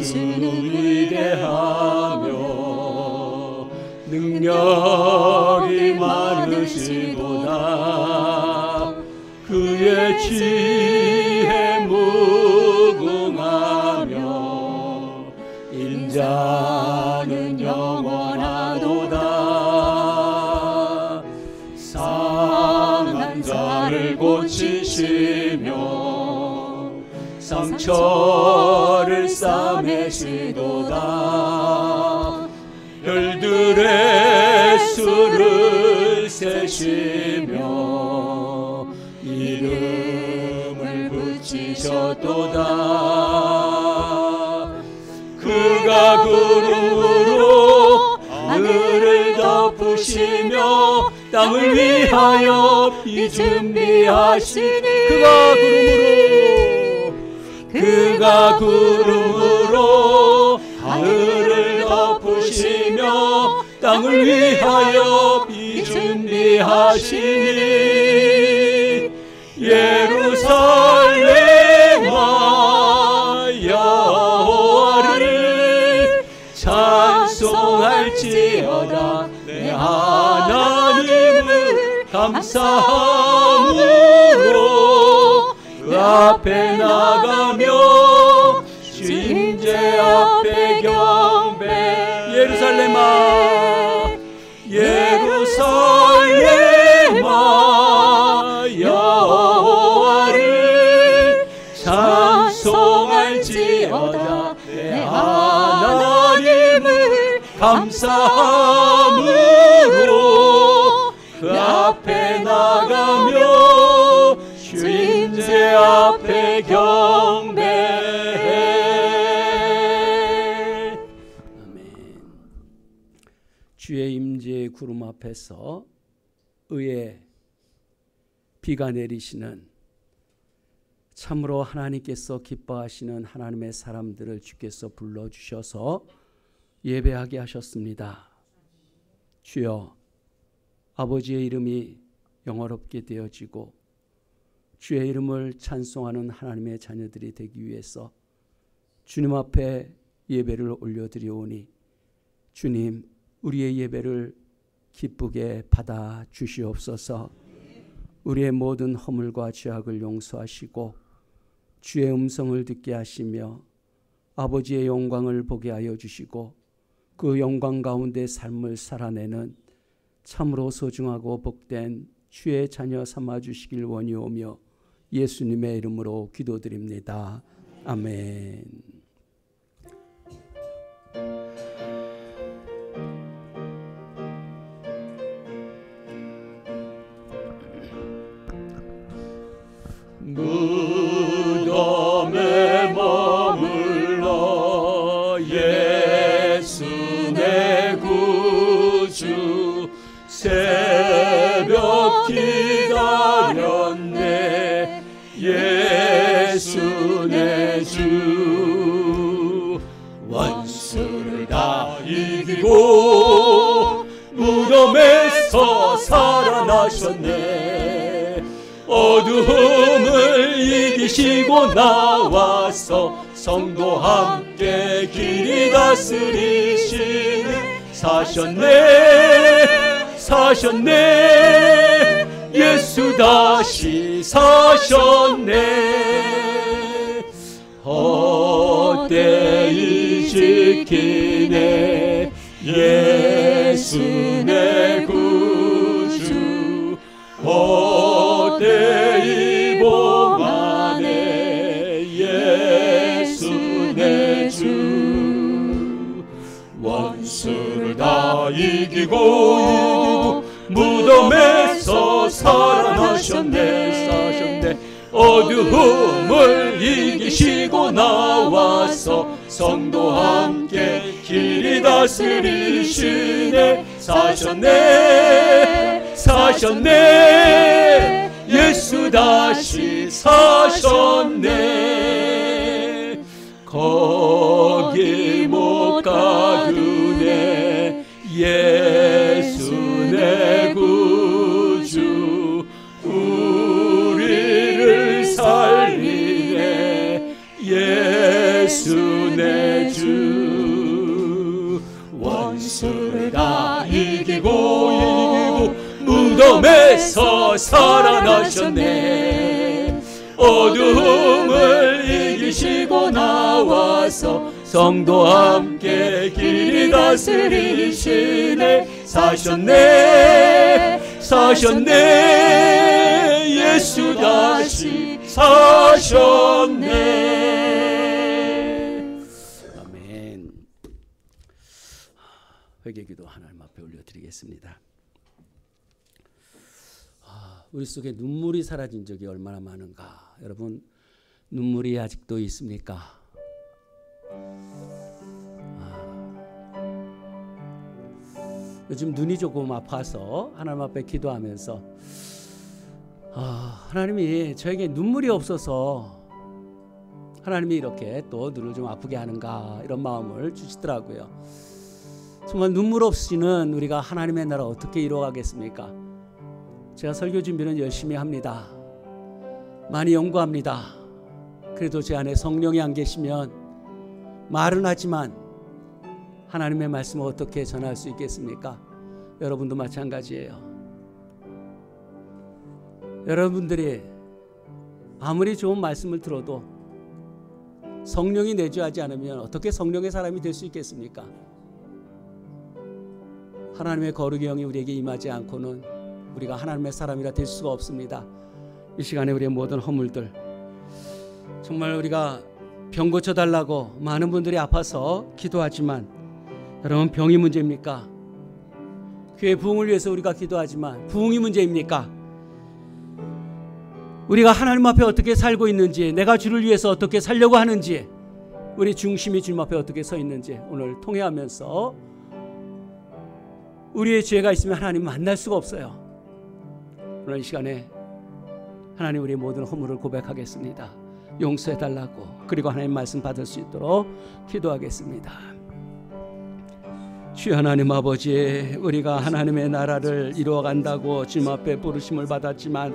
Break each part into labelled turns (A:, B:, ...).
A: 예수는 위대하며 능력이 많으시도다. 그의 지혜 무궁하며 인자는 영원하도다. 상한 자를 고치시며 상처를 싸매시도다. 별들의 수를 세시며 이름을 붙이셨도다. 그가 구름으로 하늘을 덮으시며 땅을 위하여 비 준비하시니 그가 구름으로 하늘을 덮으시며 땅을 위하여 비 준비하시니 예루살렘아 여호와를 찬송할지어다. 내 하나님을 감사함으로 그 앞에 나가며 주 임재 앞에 경배. 예루살렘아 여호와를 찬송할지어다. 내 하나님을 감사함으로 그 앞에 나가며 주 임재 앞에 경배해. 아멘. 주의 임재의 구름 앞에서 의의 비가 내리시는, 참으로 하나님께서 기뻐하시는 하나님의 사람들을 주께서 불러주셔서 예배하게 하셨습니다. 주여, 아버지의 이름이 영화롭게 되어지고 주의 이름을 찬송하는 하나님의 자녀들이 되기 위해서 주님 앞에 예배를 올려드리오니 주님, 우리의 예배를 기쁘게 받아 주시옵소서. 우리의 모든 허물과 죄악을 용서하시고 주의 음성을 듣게 하시며 아버지의 영광을 보게 하여 주시고 그 영광 가운데 삶을 살아내는 참으로 소중하고 복된 주의 자녀 삼아주시길 원이오며 예수님의 이름으로 기도드립니다. 아멘. 무덤에 머물러 예수 내 구주 새벽 기다렸네. 예수 내 주 원수를 다 이기고 무덤에서 살아나셨네. 어두움을 이기시고 나와서 성도 함께 길이 다스리시네. 사셨네 예수 다시 사셨네. 헛되이 지키네 예수 내 구주. 헛되이 봉하네 예수 내 주. 원수를 다 이기고 무덤에서 살아나셨네. 어두움을 이기시고 나와서 성도 함께 길이 다스리시네. 사셨네 예수 다시 사셨네. 거기 못 가두네 예수 내 구주. 우리를 살리네 예수 내 주. 무덤에서 살아나셨네. 어두움을 이기시고 나와서 성도와 함께 길이 다스리시네. 사셨네 사셨네 예수 다시 사셨네. 아멘. 회개기도 하나님 앞에 올려드리겠습니다. 우리 속에 눈물이 사라진 적이 얼마나 많은가. 여러분, 눈물이 아직도 있습니까? 요즘 눈이 조금 아파서 하나님 앞에 기도하면서 하나님이 저에게 눈물이 없어서 하나님이 이렇게 또 눈을 좀 아프게 하는가, 이런 마음을 주시더라고요. 정말 눈물 없이는 우리가 하나님의 나라 어떻게 이루어가겠습니까? 제가 설교 준비는 열심히 합니다. 많이 연구합니다. 그래도 제 안에 성령이 안 계시면 말은 하지만 하나님의 말씀을 어떻게 전할 수 있겠습니까? 여러분도 마찬가지예요. 여러분들이 아무리 좋은 말씀을 들어도 성령이 내주하지 않으면 어떻게 성령의 사람이 될 수 있겠습니까? 하나님의 거룩의 영이 우리에게 임하지 않고는 우리가 하나님의 사람이라 될 수가 없습니다. 이 시간에 우리의 모든 허물들, 정말 우리가 병 고쳐달라고 많은 분들이 아파서 기도하지만, 여러분, 병이 문제입니까? 교회 부흥을 위해서 우리가 기도하지만 부흥이 문제입니까? 우리가 하나님 앞에 어떻게 살고 있는지, 내가 주를 위해서 어떻게 살려고 하는지, 우리 중심이 주님 앞에 어떻게 서 있는지 오늘 통회하면서, 우리의 죄가 있으면 하나님 만날 수가 없어요. 오늘 이 시간에 하나님, 우리의 모든 허물을 고백하겠습니다. 용서해달라고, 그리고 하나님 말씀 받을 수 있도록 기도하겠습니다. 주여 하나님 아버지, 우리가 하나님의 나라를 이루어간다고 주님 앞에 부르심을 받았지만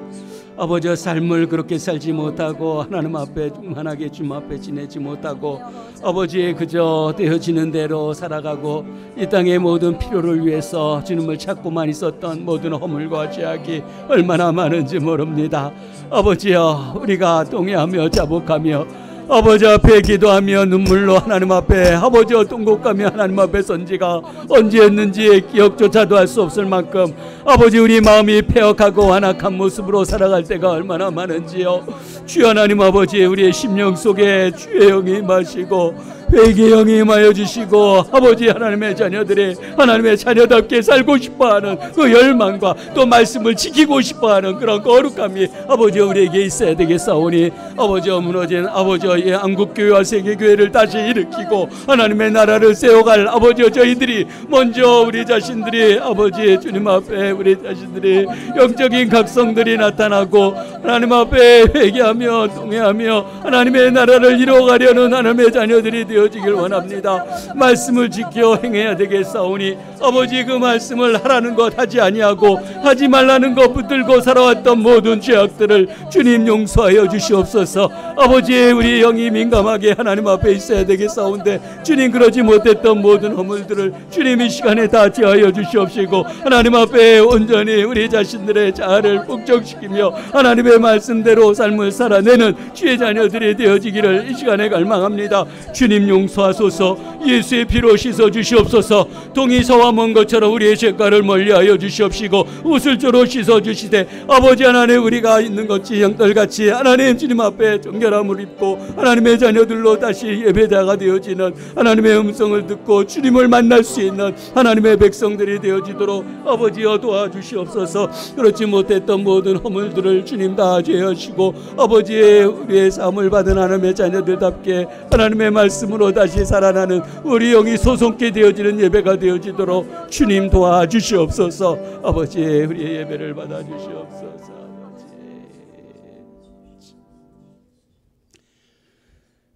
A: 아버지, 삶을 그렇게 살지 못하고 하나님 앞에 충만하게 주님 앞에 지내지 못하고 아버지, 그저 되어지는 대로 살아가고 이 땅의 모든 필요를 위해서 주님을 찾고만 있었던 모든 허물과 죄악이 얼마나 많은지 모릅니다. 아버지여, 우리가 동의하며 자복하며 아버지 앞에 기도하며 눈물로 하나님 앞에 아버지와 통곡하며 하나님 앞에 선지가 언제였는지 기억조차도 할 수 없을 만큼 아버지, 우리 마음이 패역하고 완악한 모습으로 살아갈 때가 얼마나 많은지요. 주여 하나님 아버지, 우리의 심령 속에 주의 영이 임하시고 회개의 영이 임하여 주시고 아버지, 하나님의 자녀들이 하나님의 자녀답게 살고 싶어하는 그 열망과 또 말씀을 지키고 싶어하는 그런 거룩함이 아버지 우리에게 있어야 되겠사오니 아버지, 무너진 아버지 의 한국교회와 세계교회를 다시 일으키고 하나님의 나라를 세워갈 아버지, 저희들이 먼저 우리 자신들이 아버지 주님 앞에 우리 자신들이 영적인 각성들이 나타나고 하나님 앞에 회개하며 동의하며 하나님의 나라를 이루어가려는 하나님의 자녀들이 되어지길 원합니다. 말씀을 지켜 행해야 되겠사오니 아버지, 그 말씀을 하라는 것 하지 아니하고 하지 말라는 것 붙들고 살아왔던 모든 죄악들을 주님 용서하여 주시옵소서. 아버지, 우리 영이 민감하게 하나님 앞에 있어야 되겠사온데 주님, 그러지 못했던 모든 허물들을 주님 이 시간에 다 제하여 주시옵시고 하나님 앞에 온전히 우리 자신들의 자아를 복종시키며 하나님의 말씀대로 삶을 살아내는 주의 자녀들이 되어지기를 이 시간에 갈망합니다. 주님 용서하소서. 예수의 피로 씻어 주시옵소서. 동이서와 먼 것처럼 우리의 죄가를 멀리하여 주시옵시고 우슬조로 씻어 주시되 아버지 하나님, 우리가 있는 것이 영떨같이 하나님 주님 앞에 정결함을 입고 하나님의 자녀들로 다시 예배자가 되어지는 하나님의 음성을 듣고 주님을 만날 수 있는 하나님의 백성들이 되어지도록 아버지여 도와주시옵소서. 그렇지 못했던 모든 허물들을 주님 다 죄하시고 아버지의 우리의 사함을 받은 하나님의 자녀들답게 하나님의 말씀으로 다시 살아나는 우리 영이 소송케 되어지는 예배가 되어지도록 주님 도와주시옵소서. 아버지, 우리의 예배를 받아주시옵소서.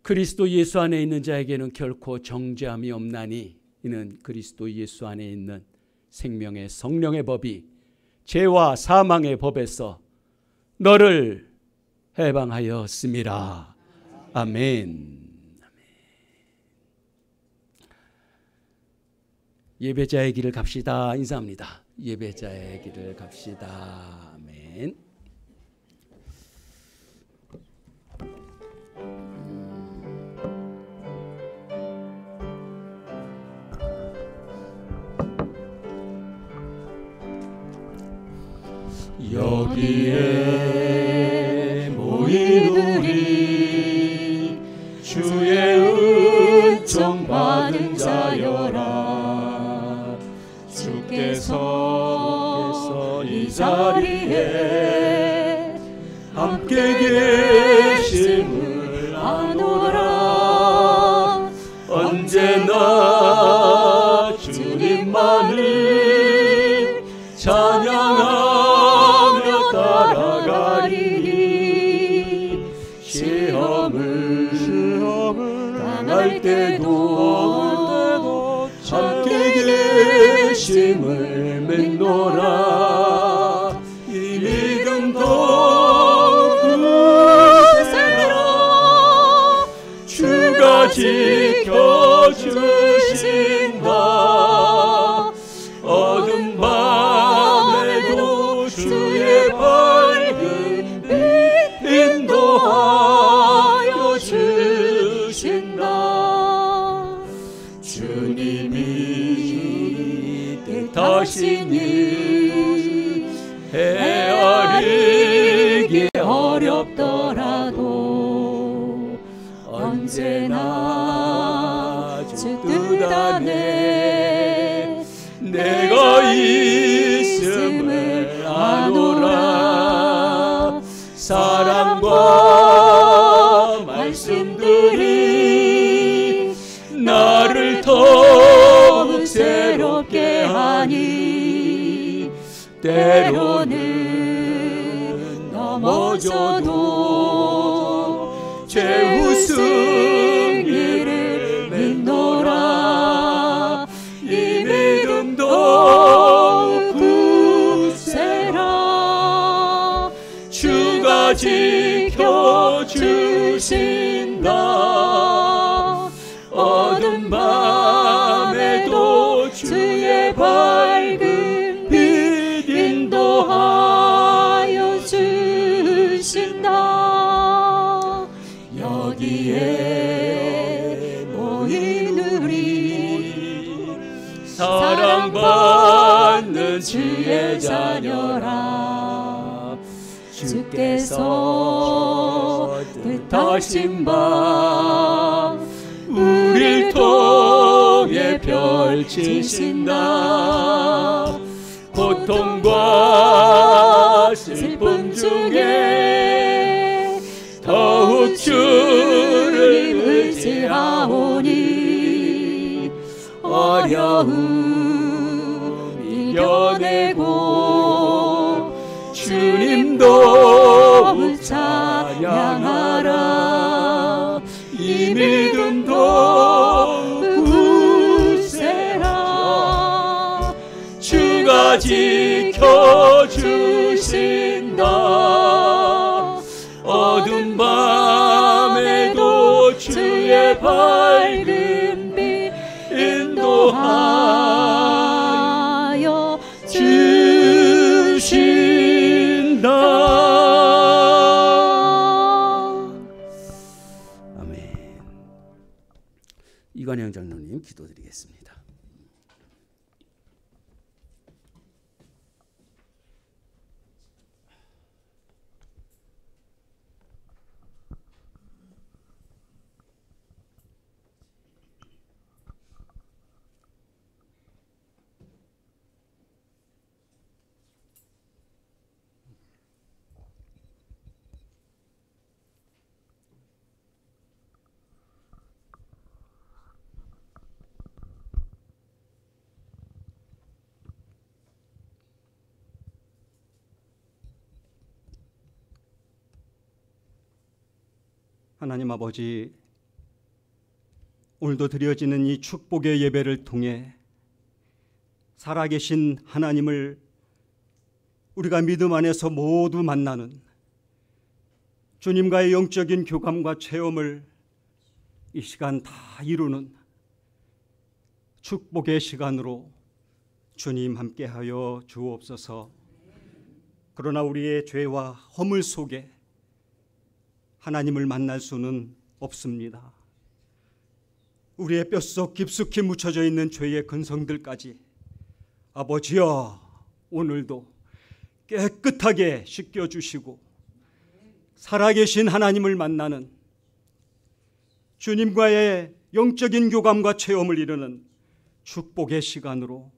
A: 그리스도 예수 안에 있는 자에게는 결코 정죄함이 없나니 이는 그리스도 예수 안에 있는 생명의 성령의 법이 죄와 사망의 법에서 너를 해방하였음이라. 아멘. 예배자의 길을 갑시다. 인사합니다. 예배자의 길을 갑시다. 아멘.
B: 여기에 모인 우리 주의 은총 받은 자여라. 주께서 이 자리에 함께 계심을 아노라. 언제나 주님만을 찬양하며 따라가리니 시험을 당할 때도 함께 계심을 믿노라. 이 믿음도 굳세라. 주가 지켜주신다. 어둠 밤에도 주의 밝은 빛 인도하여 주신다. 주님이 뜻하시니 헤아리기 어렵더라도 언제나 주 뜻 안에 내가 있음을 아노라. 사랑과 말씀들이 나를 더욱 새롭게 하니 때로는 넘어져도 최후 승리를 믿노라. 이 믿음도 굳세라. 주가 지켜주신다. 어둠 밤에도 주의 밝은 빛 인도하여 주신다. 여기에 모인 우리 사랑받는 주의 자녀라. 주께서 뜻하신 바 우릴 통해 펼치신다. 고통과 슬픔 중에 더욱 주를 의지하오니 어려움 이겨내고 주님도 찬양하라. 이 믿음도 굳세라. 주가 지켜주신다. 어둠 밤에도 주의 밝은 빛 인도하여 주신다.
A: 아멘. 이관영 장로님 기도드리겠습니다. 하나님 아버지, 오늘도 드려지는 이 축복의 예배를 통해 살아계신 하나님을 우리가 믿음 안에서 모두 만나는 주님과의 영적인 교감과 체험을 이 시간 다 이루는 축복의 시간으로
C: 주님 함께하여 주옵소서. 그러나 우리의 죄와 허물 속에 하나님을 만날 수는 없습니다. 우리의 뼛속 깊숙이 묻혀져 있는 죄의 근성들까지 아버지여 오늘도 깨끗하게 씻겨주시고 살아계신 하나님을 만나는 주님과의 영적인 교감과 체험을 이루는 축복의 시간으로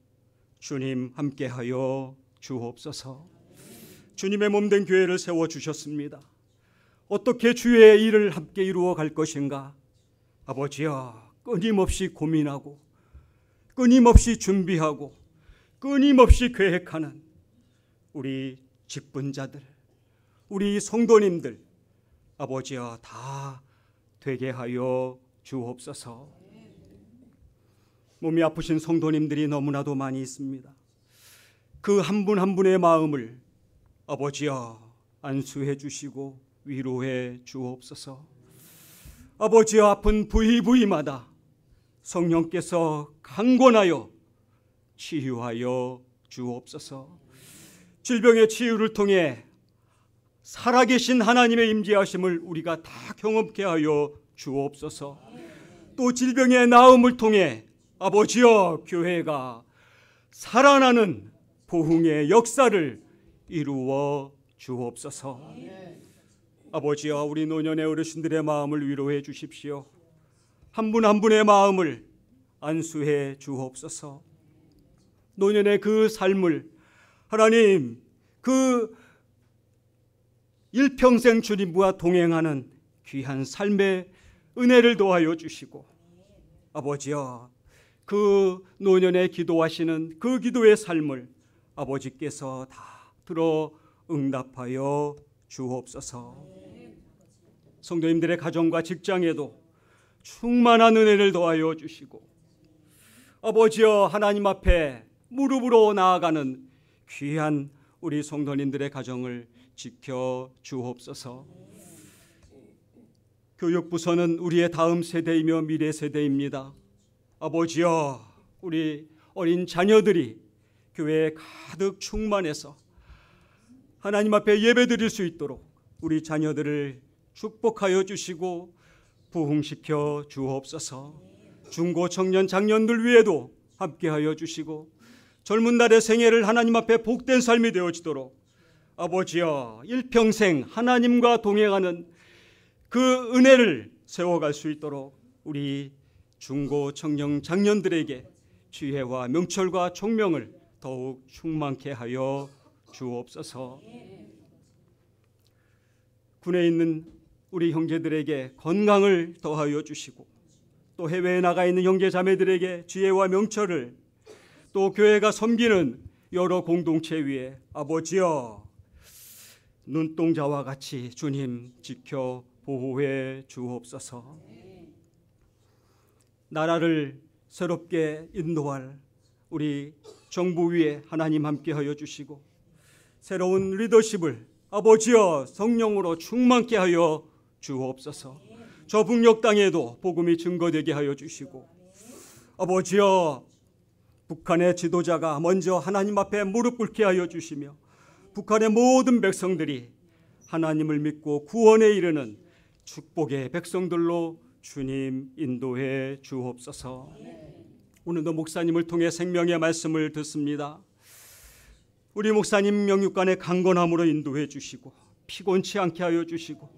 C: 주님 함께하여 주옵소서. 주님의 몸된 교회를 세워주셨습니다. 어떻게 주의 일을 함께 이루어 갈 것인가 아버지여 끊임없이 고민하고 끊임없이 준비하고 끊임없이 계획하는 우리 직분자들, 우리 성도님들 아버지여 다 되게 하여 주옵소서. 몸이 아프신 성도님들이 너무나도 많이 있습니다. 그 한 분 한 분의 마음을 아버지여 안수해 주시고 위로해 주옵소서. 아버지여 아픈 부위부위마다 성령께서 강권하여 치유하여 주옵소서. 질병의 치유를 통해 살아계신 하나님의 임재하심을 우리가 다 경험케 하여 주옵소서. 또 질병의 나음을 통해 아버지여 교회가 살아나는 부흥의 역사를 이루어 주옵소서. 아버지여 우리 노년의 어르신들의 마음을 위로해 주십시오. 한 분 한 분의 마음을 안수해 주옵소서. 노년의 그 삶을 하나님 그 일평생 주님과 동행하는 귀한 삶의 은혜를 더하여 주시고 아버지여 그 노년에 기도하시는 그 기도의 삶을 아버지께서 다 들어 응답하여 주옵소서. 성도님들의 가정과 직장에도 충만한 은혜를 더하여 주시고 아버지여 하나님 앞에 무릎으로 나아가는 귀한 우리 성도님들의 가정을 지켜 주옵소서. 교육부서는 우리의 다음 세대이며 미래 세대입니다. 아버지여 우리 어린 자녀들이 교회에 가득 충만해서 하나님 앞에 예배드릴 수 있도록 우리 자녀들을 축복하여 주시고 부흥시켜 주옵소서. 중고 청년 장년들 위에도 함께하여 주시고 젊은 날의 생애를 하나님 앞에 복된 삶이 되어지도록 아버지여 일평생 하나님과 동행하는 그 은혜를 세워갈 수 있도록 우리 중고 청년 장년들에게 지혜와 명철과 총명을 더욱 충만케 하여 주옵소서. 군에 있는 우리 형제들에게 건강을 더하여 주시고 또 해외에 나가 있는 형제 자매들에게 지혜와 명철을 또 교회가 섬기는 여러 공동체 위에 아버지여 눈동자와 같이 주님 지켜 보호해 주옵소서. 나라를 새롭게 인도할 우리 정부 위에 하나님 함께하여 주시고 새로운 리더십을 아버지여 성령으로 충만케 하여 주옵소서. 저 북녘 땅에도 복음이 증거되게 하여 주시고 아버지여 북한의 지도자가 먼저 하나님 앞에 무릎 꿇게 하여 주시며 북한의 모든 백성들이 하나님을 믿고 구원에 이르는 축복의 백성들로 주님 인도해 주옵소서. 오늘도 목사님을 통해 생명의 말씀을 듣습니다. 우리 목사님 영육간의 강건함으로 인도해 주시고 피곤치 않게 하여 주시고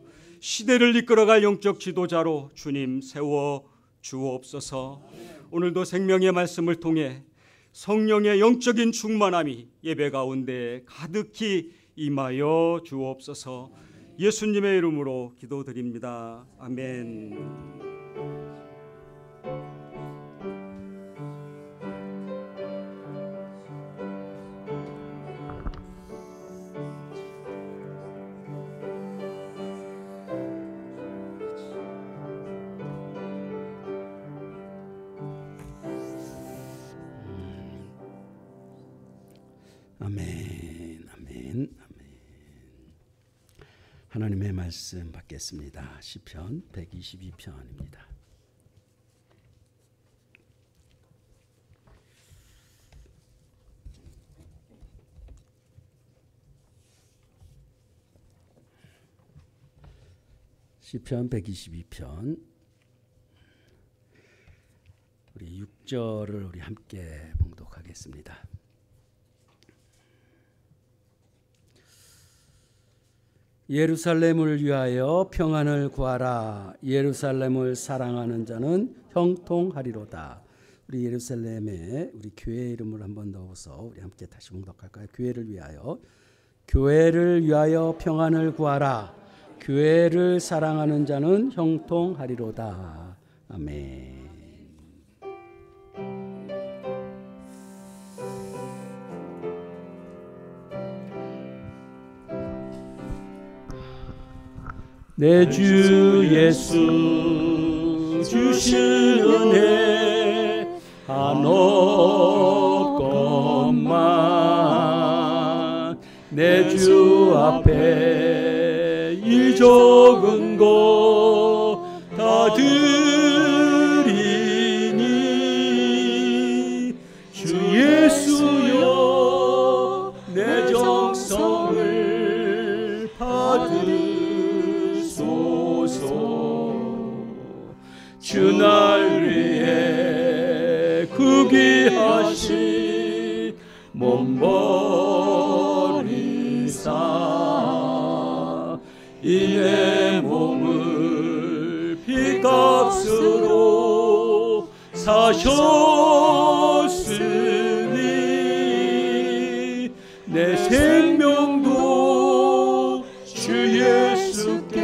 C: 시대를 이끌어갈 영적 지도자로 주님 세워 주옵소서. 오늘도 생명의 말씀을 통해 성령의 영적인 충만함이 예배 가운데 가득히 임하여 주옵소서. 예수님의 이름으로 기도드립니다. 아멘.
A: 아멘, 아멘, 아멘. 하나님의 말씀 받겠습니다. 시편 122편입니다. 시편 122편 우리 6절을 우리 함께 봉독하겠습니다. 예루살렘을 위하여 평안을 구하라. 예루살렘을 사랑하는 자는 형통하리로다. 우리 예루살렘에 우리 교회 이름을 한번 넣어서 우리 함께 다시 봉독할까요? 교회를 위하여 평안을 구하라. 교회를 사랑하는 자는 형통하리로다. 아멘. 내 주 예수 주신 은혜 한없건만 내 주 앞에 이 적은 것 다 드리니 주 예수여 내 정성을 받으소서. 주 날 위해 구귀하신 몸 버리사 이 내 몸을 피값으로 사셨으니 내 생명도 주 예수께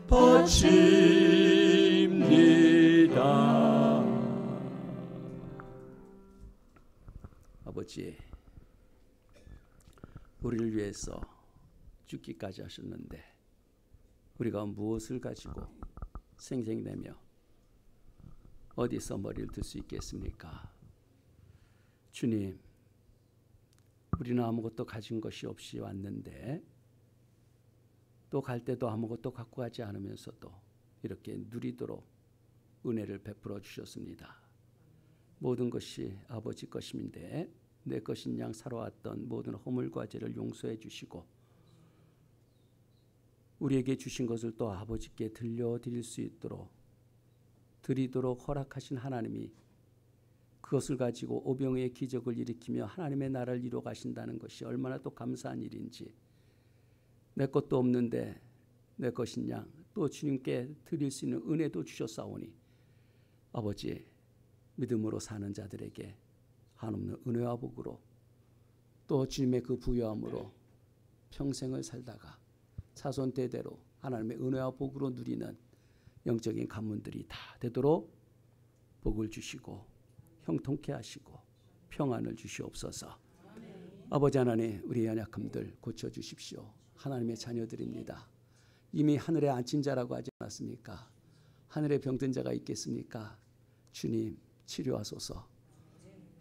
A: 바칩니다. 아버지, 우리를 위해서 죽기까지 하셨는데 우리가 무엇을 가지고 생색내며 어디서 머리를 들 수 있겠습니까? 주님, 우리는 아무것도 가진 것이 없이 왔는데 또 갈 때도 아무것도 갖고 가지 않으면서도 이렇게 누리도록 은혜를 베풀어 주셨습니다. 모든 것이 아버지 것임인데 내 것인 양 살아왔던 모든 허물과 죄를 용서해 주시고 우리에게 주신 것을 또 아버지께 들려드릴 수 있도록 드리도록 허락하신 하나님이 그것을 가지고 오병이의 기적을 일으키며 하나님의 나라를 이루어 가신다는 것이 얼마나 또 감사한 일인지, 내 것도 없는데 내 것인 양 또 주님께 드릴 수 있는 은혜도 주셨사오니 아버지, 믿음으로 사는 자들에게 한없는 은혜와 복으로 또 주님의 그 부요함으로 평생을 살다가 자손 대대로 하나님의 은혜와 복으로 누리는 영적인 가문들이 다 되도록 복을 주시고 형통케 하시고 평안을 주시옵소서. 아버지 하나님, 우리 연약함들 고쳐주십시오. 하나님의 자녀들입니다. 이미 하늘에 앉힌 자라고 하지 않았습니까? 하늘에 병든 자가 있겠습니까? 주님, 치료하소서.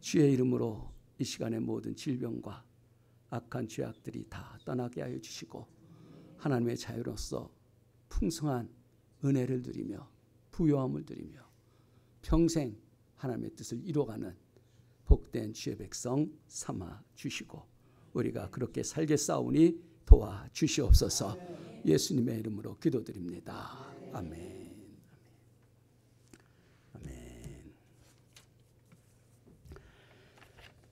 A: 주의 이름으로 이 시간의 모든 질병과 악한 죄악들이 다 떠나게 하여 주시고 하나님의 자유로서 풍성한 은혜를 누리며 부요함을 누리며 평생 하나님의 뜻을 이루어가는 복된 주의 백성 삼아 주시고 우리가 그렇게 살겠사오니 도와주시옵소서. 예수님의 이름으로 기도드립니다. 아멘. 아멘.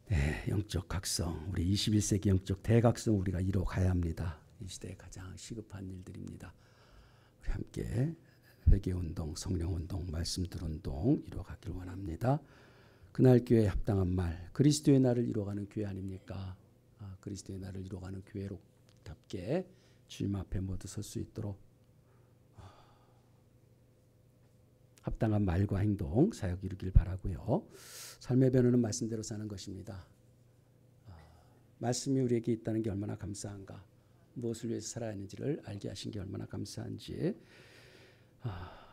A: 네, 영적 각성, 우리 21세기 영적 대각성 우리가 이뤄가야 합니다. 이 시대에 가장 시급한 일들입니다. 우리 함께 회개운동, 성령운동, 말씀들운동 이뤄가길 원합니다. 그날 교회에 합당한 말, 그리스도의 날을 이뤄가는 교회 아닙니까? 그리스도의 날을 이뤄가는 교회롭게 주님 앞에 모두 설 수 있도록 합당한 말과 행동, 사역 이루길 바라고요. 삶의 변호는 말씀대로 사는 것입니다. 말씀이 우리에게 있다는 게 얼마나 감사한가, 무엇을 위해서 살아야 하는지를 알게 하신 게 얼마나 감사한지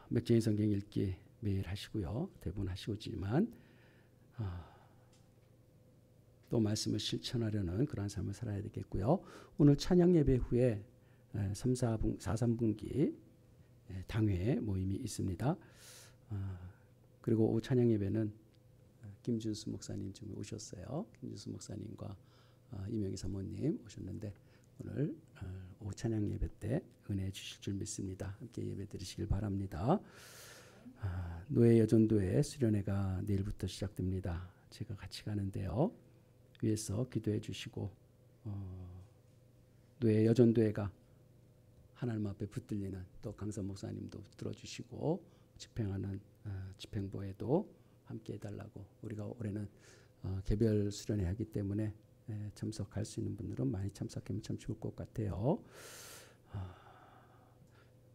A: 맥제인 성경 읽기 매일 하시고요. 대부분 하시지만 또 말씀을 실천하려는 그러한 삶을 살아야 되겠고요. 오늘 찬양 예배 후에 4.3분기 당회 모임이 있습니다. 그리고 오후 찬양 예배는 김준수 목사님 좀 오셨어요. 김준수 목사님과 이명희 사모님 오셨는데 오늘 오후 찬양 예배 때 은혜 주실 줄 믿습니다. 함께 예배 드리시길 바랍니다. 노예 여전도회 수련회가 내일부터 시작됩니다. 제가 같이 가는데요. 위에서 기도해 주시고 노예 여전도회가 하나님 앞에 붙들리는 또 강사 목사님도 들어주시고 집행하는 집행부에도 함께 해달라고 우리가 올해는 개별 수련회 하기 때문에 참석할 수 있는 분들은 많이 참석하면 참 좋을 것 같아요.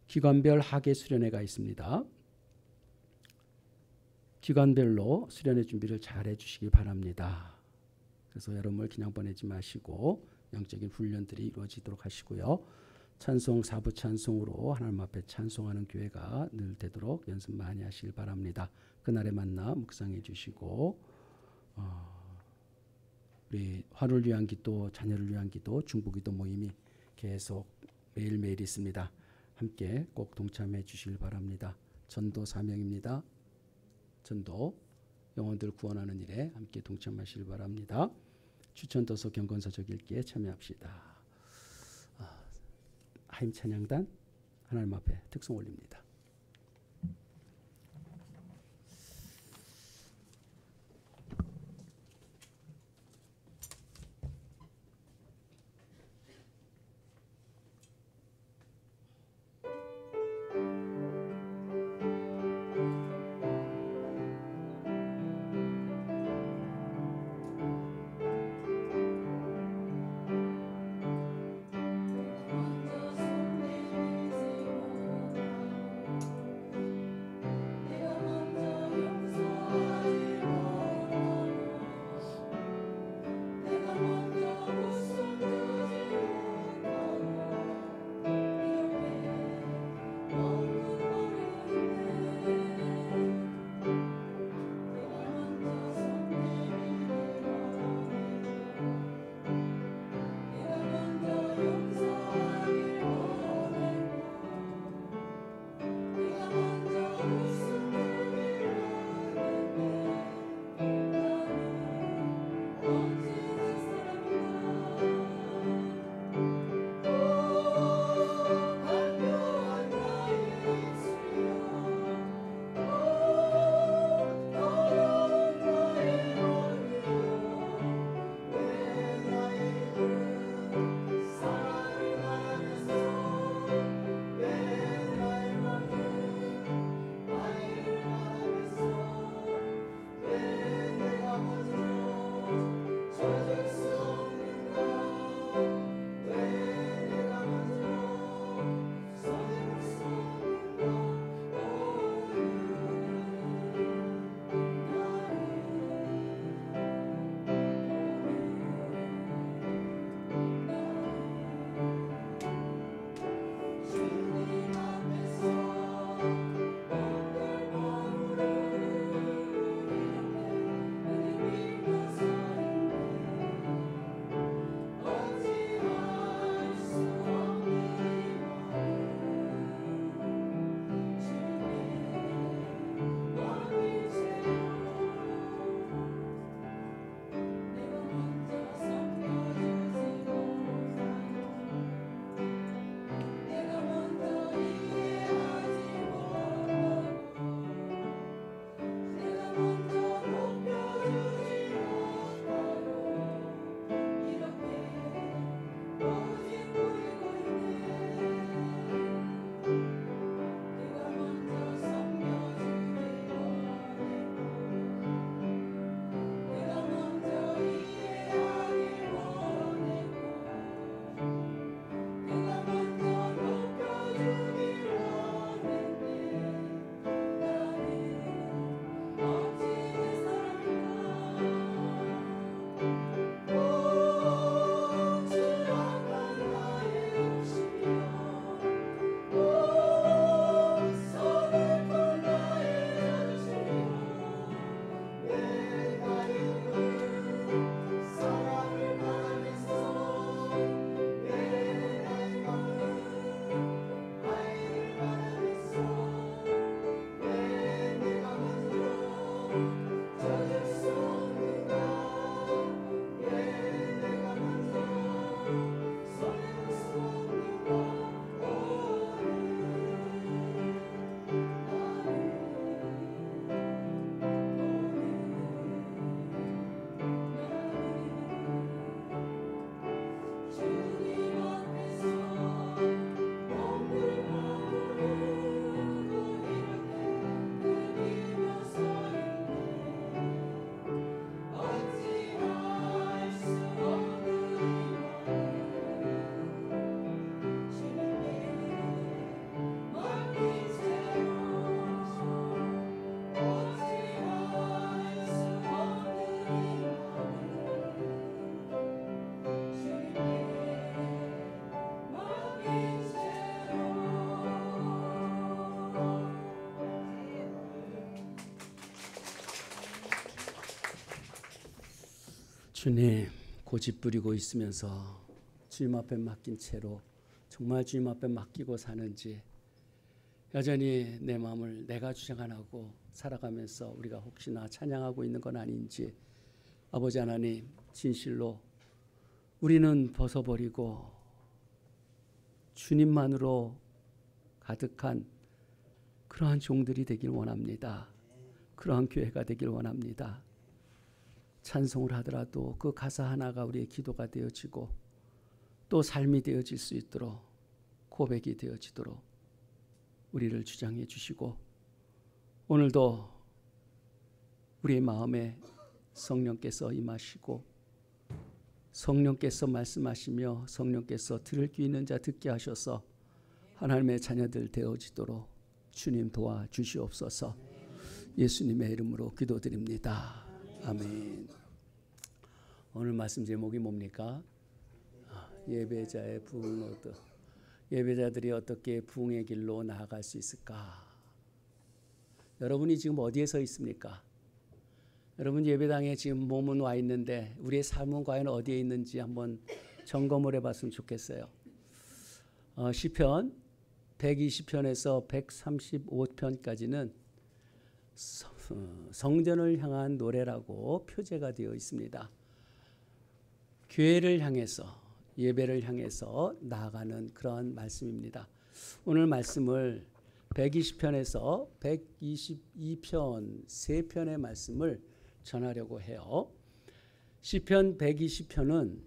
A: 기관별 하계 수련회가 있습니다. 기관별로 수련회 준비를 잘 해주시기 바랍니다. 그래서 여러분을 그냥 보내지 마시고 영적인 훈련들이 이루어지도록 하시고요. 찬송 4부 찬송으로 하나님 앞에 찬송하는 교회가 늘 되도록 연습 많이 하시길 바랍니다. 그날에 만나 묵상해 주시고 우리 화를 위한 기도, 자녀를 위한 기도, 중보기도 모임이 계속 매일매일 있습니다. 함께 꼭 동참해 주시길 바랍니다. 전도 사명입니다. 전도 영혼들 구원하는 일에 함께 동참하시길 바랍니다. 추천도서 경건서적 읽기에 참여합시다. 하임 찬양단 하나님 앞에 특송 올립니다. 주님, 고집 부리고 있으면서 주님 앞에 맡긴 채로 정말 주님 앞에 맡기고 사는지, 여전히 내 마음을 내가 주장 안 하고 살아가면서 우리가 혹시나 찬양하고 있는 건 아닌지, 아버지 하나님, 진실로 우리는 벗어버리고 주님만으로 가득한 그러한 종들이 되길 원합니다. 그러한 교회가 되길 원합니다. 찬송을 하더라도 그 가사 하나가 우리의 기도가 되어지고 또 삶이 되어질 수 있도록, 고백이 되어지도록 우리를 주장해 주시고, 오늘도 우리의 마음에 성령께서 임하시고 성령께서 말씀하시며 성령께서 들을 귀 있는 자 듣게 하셔서 하나님의 자녀들 되어지도록 주님 도와주시옵소서. 예수님의 이름으로 기도드립니다. 아멘. 오늘 말씀 제목이 뭡니까? 예배자의 부흥로드. 예배자들이 어떻게 부흥의 길로 나아갈 수 있을까? 여러분이 지금 어디에 서 있습니까? 여러분 예배당에 지금 몸은 와 있는데 우리의 삶은 과연 어디에 있는지 한번 점검을 해봤으면 좋겠어요. 시편 120편에서 135편까지는 성전을 향한 노래라고 표제가 되어 있습니다. 교회를 향해서, 예배를 향해서 나아가는 그런 말씀입니다. 오늘 말씀을 120편에서 122편 3편의 말씀을 전하려고 해요. 시편 120편은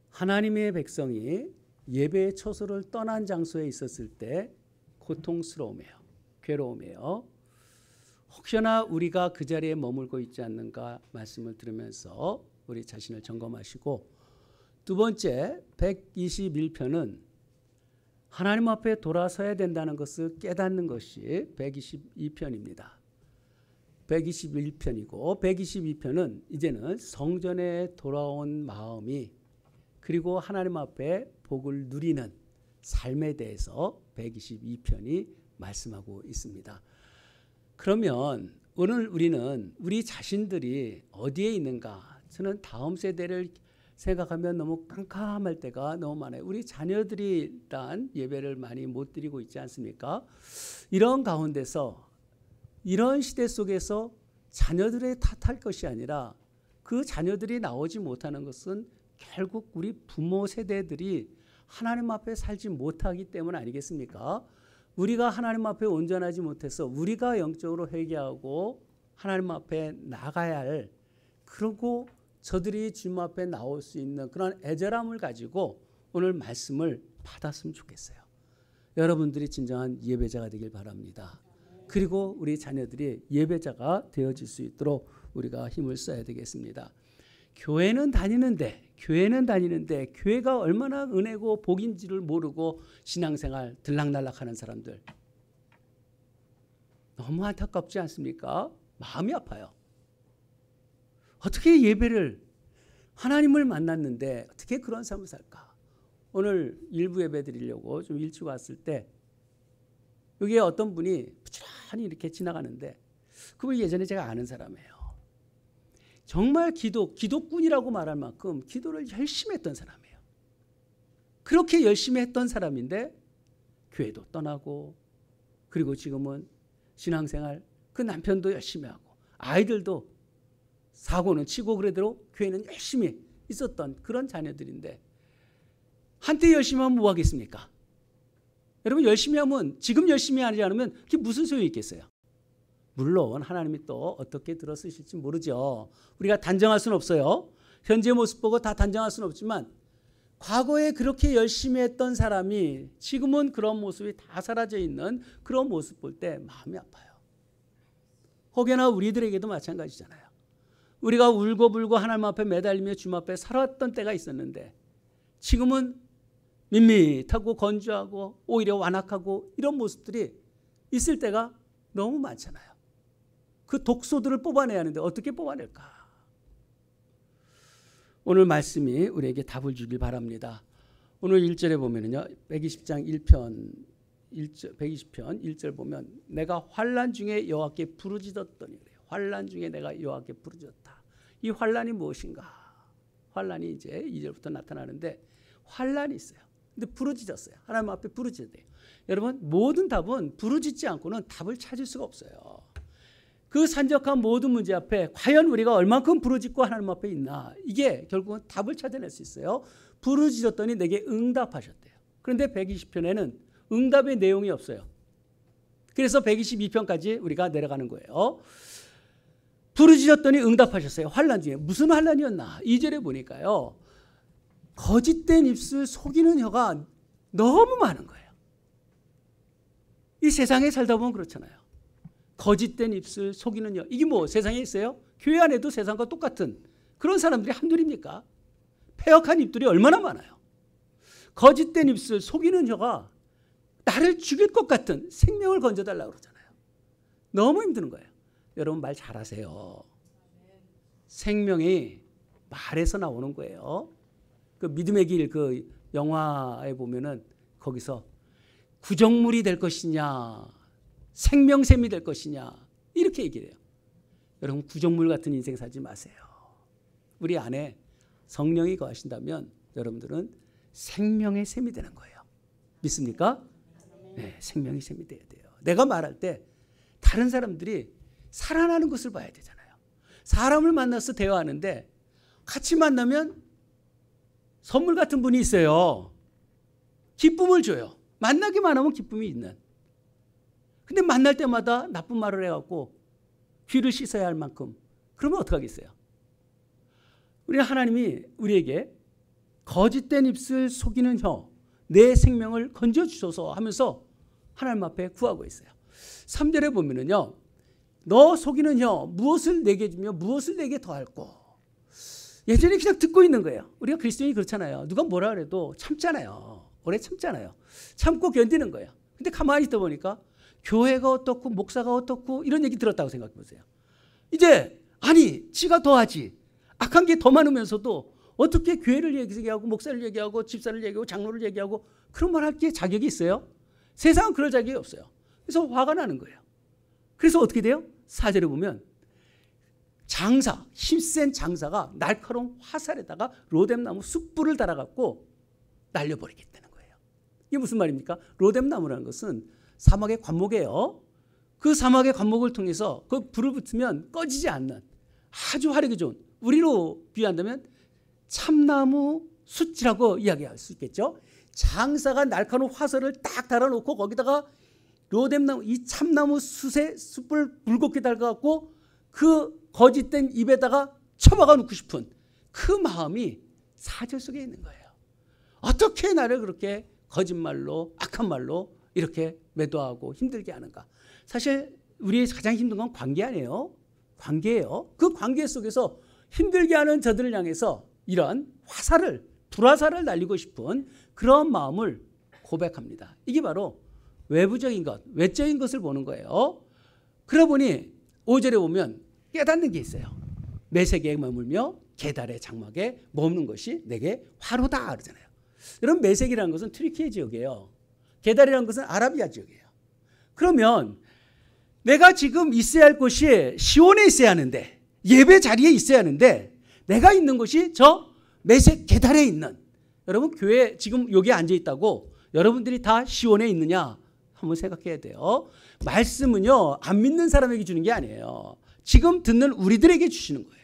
A: 하나님의 백성이 예배의 처소를 떠난 장소에 있었을 때 고통스러움이에요. 괴로움이에요. 혹여나 우리가 그 자리에 머물고 있지 않는가 말씀을 들으면서 우리 자신을 점검하시고, 두 번째 121편은 하나님 앞에 돌아서야 된다는 것을 깨닫는 것이 122편입니다. 121편이고 122편은 이제는 성전에 돌아온 마음이, 그리고 하나님 앞에 복을 누리는 삶에 대해서 122편이 말씀하고 있습니다. 그러면 오늘 우리는 우리 자신들이 어디에 있는가? 저는 다음 세대를 생각하면 너무 깜깜할 때가 너무 많아요. 우리 자녀들이 일단 예배를 많이 못 드리고 있지 않습니까? 이런 가운데서, 이런 시대 속에서 자녀들의 탓할 것이 아니라 그 자녀들이 나오지 못하는 것은 결국 우리 부모 세대들이 하나님 앞에 살지 못하기 때문 아니겠습니까? 우리가 하나님 앞에 온전하지 못해서 우리가 영적으로 회개하고 하나님 앞에 나가야 할, 그리고 저들이 주님 앞에 나올 수 있는 그런 애절함을 가지고 오늘 말씀을 받았으면 좋겠어요. 여러분들이 진정한 예배자가 되길 바랍니다. 그리고 우리 자녀들이 예배자가 되어질 수 있도록 우리가 힘을 써야 되겠습니다. 교회는 다니는데 교회가 얼마나 은혜고 복인지를 모르고 신앙생활 들락날락하는 사람들, 너무 안타깝지 않습니까? 마음이 아파요. 어떻게 예배를, 하나님을 만났는데 어떻게 그런 삶을 살까? 오늘 일부 예배 드리려고 좀 일찍 왔을 때 여기에 어떤 분이 부지런히 이렇게 지나가는데, 그분이 예전에 제가 아는 사람이에요. 정말 기도꾼이라고 말할 만큼 기도를 열심히 했던 사람이에요. 그렇게 열심히 했던 사람인데 교회도 떠나고, 그리고 지금은 신앙생활, 그 남편도 열심히 하고 아이들도 사고는 치고 그래도 교회는 열심히 있었던 그런 자녀들인데, 한때 열심히 하면 뭐 하겠습니까? 여러분 열심히 하면, 지금 열심히 하지 않으면 그게 무슨 소용이 있겠어요? 물론 하나님이 또 어떻게 들어쓰실지 모르죠. 우리가 단정할 수는 없어요. 현재 모습 보고 다 단정할 수는 없지만, 과거에 그렇게 열심히 했던 사람이 지금은 그런 모습이 다 사라져 있는 그런 모습 볼 때 마음이 아파요. 혹여나 우리들에게도 마찬가지잖아요. 우리가 울고불고 하나님 앞에 매달리며 주님 앞에 살았던 때가 있었는데, 지금은 밋밋하고 건조하고 오히려 완악하고 이런 모습들이 있을 때가 너무 많잖아요. 그 독소들을 뽑아내야 하는데 어떻게 뽑아낼까? 오늘 말씀이 우리에게 답을 주길 바랍니다. 오늘 1절에 보면은요, 120장 120편 1절 보면, 내가 환난 중에 여호와께 부르짖었더니, 환난 중에 내가 여호와께 부르짖었다. 이 환란이 무엇인가? 환란이 이제 2절부터 나타나는데 환란이 있어요. 근데 부르짖었어요. 하나님 앞에 부르짖어야. 여러분 모든 답은 부르짖지 않고는 답을 찾을 수가 없어요. 그 산적한 모든 문제 앞에 과연 우리가 얼만큼 부르짖고 하나님 앞에 있나? 이게 결국은 답을 찾아낼 수 있어요. 부르짖었더니 내게 응답하셨대요. 그런데 120편에는 응답의 내용이 없어요. 그래서 122편까지 우리가 내려가는 거예요. 부르짖었더니 응답하셨어요. 환란 중에 무슨 환란이었나? 2절에 보니까요. 거짓된 입술 속이는 혀가 너무 많은 거예요. 이 세상에 살다 보면 그렇잖아요. 거짓된 입술 속이는 혀. 이게 뭐 세상에 있어요? 교회 안에도 세상과 똑같은 그런 사람들이 한둘입니까? 패역한 입들이 얼마나 많아요. 거짓된 입술 속이는 혀가 나를 죽일 것 같은 생명을 건져달라고 그러잖아요. 너무 힘드는 거예요. 여러분 말 잘하세요. 생명이 말에서 나오는 거예요. 그 믿음의 길 그 영화에 보면은 거기서 구정물이 될 것이냐 생명샘이 될 것이냐 이렇게 얘기를 해요. 여러분 구정물 같은 인생 살지 마세요. 우리 안에 성령이 거하신다면 여러분들은 생명의 샘이 되는 거예요. 믿습니까? 네, 생명의 샘이 돼야 돼요. 내가 말할 때 다른 사람들이 살아나는 것을 봐야 되잖아요. 사람을 만나서 대화하는데 같이 만나면 선물 같은 분이 있어요. 기쁨을 줘요. 만나기만 하면 기쁨이 있는. 근데 만날 때마다 나쁜 말을 해갖고 귀를 씻어야 할 만큼 그러면 어떡하겠어요? 우리 하나님이 우리에게 거짓된 입술 속이는 혀 내 생명을 건져주소서 하면서 하나님 앞에 구하고 있어요. 3절에 보면은요. 너 속이는 혀 무엇을 내게 주며 무엇을 내게 더할꼬. 예전에 그냥 듣고 있는 거예요. 우리가 그리스도인이 그렇잖아요. 누가 뭐라 그래도 참잖아요. 오래 참잖아요. 참고 견디는 거예요. 근데 가만히 있다 보니까 교회가 어떻고 목사가 어떻고 이런 얘기 들었다고 생각해 보세요. 이제 아니 지가 더하지. 악한 게 더 많으면서도 어떻게 교회를 얘기하고 목사를 얘기하고 집사를 얘기하고 장로를 얘기하고 그런 말 할 게 자격이 있어요? 세상은 그럴 자격이 없어요. 그래서 화가 나는 거예요. 그래서 어떻게 돼요? 4절에 보면 장사, 힘센 장사가 날카로운 화살에다가 로뎀나무 숯불을 달아갖고 날려버리겠다는 거예요. 이게 무슨 말입니까? 로뎀나무라는 것은 사막의 관목이에요. 그 사막의 관목을 통해서 그 불을 붙으면 꺼지지 않는 아주 화력이 좋은, 우리로 비유한다면 참나무 숯이라고 이야기할 수 있겠죠. 장사가 날카로운 화살을 딱 달아놓고 거기다가 로뎀나무, 이 참나무 숯에 숯불을 붉게 달아갖고 그 거짓된 입에다가 쳐박아 놓고 싶은 그 마음이 4절 속에 있는 거예요. 어떻게 나를 그렇게 거짓말로 악한 말로 이렇게 매도하고 힘들게 하는가. 사실 우리의 가장 힘든 건 관계 아니에요. 관계예요. 그 관계 속에서 힘들게 하는 저들을 향해서 이런 화살을, 불화살을 날리고 싶은 그런 마음을 고백합니다. 이게 바로 외부적인 것, 외적인 것을 보는 거예요. 그러다 보니 5절에 보면 깨닫는 게 있어요. 메색에 머물며 게달의 장막에 머무는 것이 내게 화로다 그러잖아요. 여러분 메색이라는 것은 튀르키예 지역이에요. 게달이라는 것은 아라비아 지역이에요. 그러면 내가 지금 있어야 할 곳이 시온에 있어야 하는데, 예배 자리에 있어야 하는데 내가 있는 곳이 저 메색 게달에 있는, 여러분 교회 지금 여기 앉아 있다고 여러분들이 다 시온에 있느냐 한번 생각해야 돼요. 말씀은요 안 믿는 사람에게 주는 게 아니에요. 지금 듣는 우리들에게 주시는 거예요.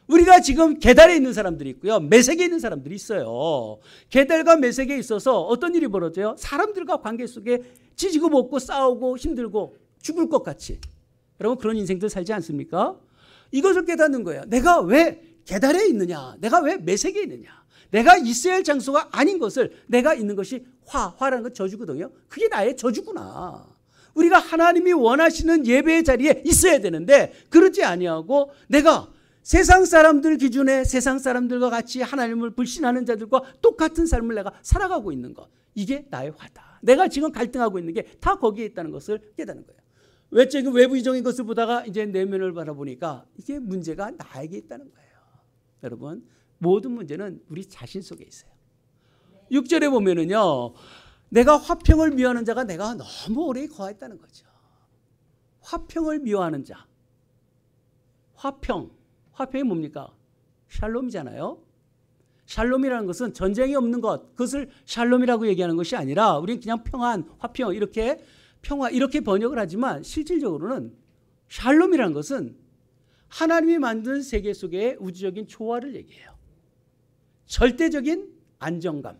A: 우리가 지금 게달에 있는 사람들이 있고요, 메색에 있는 사람들이 있어요. 게달과 메색에 있어서 어떤 일이 벌어져요? 사람들과 관계 속에 찢고 먹고 싸우고 힘들고 죽을 것 같이. 여러분 그런 인생들 살지 않습니까? 이것을 깨닫는 거예요. 내가 왜 게달에 있느냐, 내가 왜 메색에 있느냐, 내가 있어야 할 장소가 아닌 것을, 내가 있는 것이 화라는 건 저주거든요. 그게 나의 저주구나. 우리가 하나님이 원하시는 예배의 자리에 있어야 되는데 그러지 아니하고 내가 세상 사람들 기준에 세상 사람들과 같이 하나님을 불신하는 자들과 똑같은 삶을 내가 살아가고 있는 것, 이게 나의 화다. 내가 지금 갈등하고 있는 게 다 거기에 있다는 것을 깨닫는 거예요. 외적인 외부적인 것을 보다가 이제 내면을 바라보니까 이게 문제가 나에게 있다는 거예요. 여러분 모든 문제는 우리 자신 속에 있어요. 6절에 보면은요, 내가 화평을 미워하는 자가 내가 너무 오래 거했다는 거죠. 화평을 미워하는 자, 화평, 화평이 뭡니까? 샬롬이잖아요. 샬롬이라는 것은 전쟁이 없는 것, 그것을 샬롬이라고 얘기하는 것이 아니라 우리는 그냥 평안, 화평 이렇게 평화 이렇게 번역을 하지만 실질적으로는 샬롬이라는 것은 하나님이 만든 세계 속의 우주적인 조화를 얘기해요. 절대적인 안정감.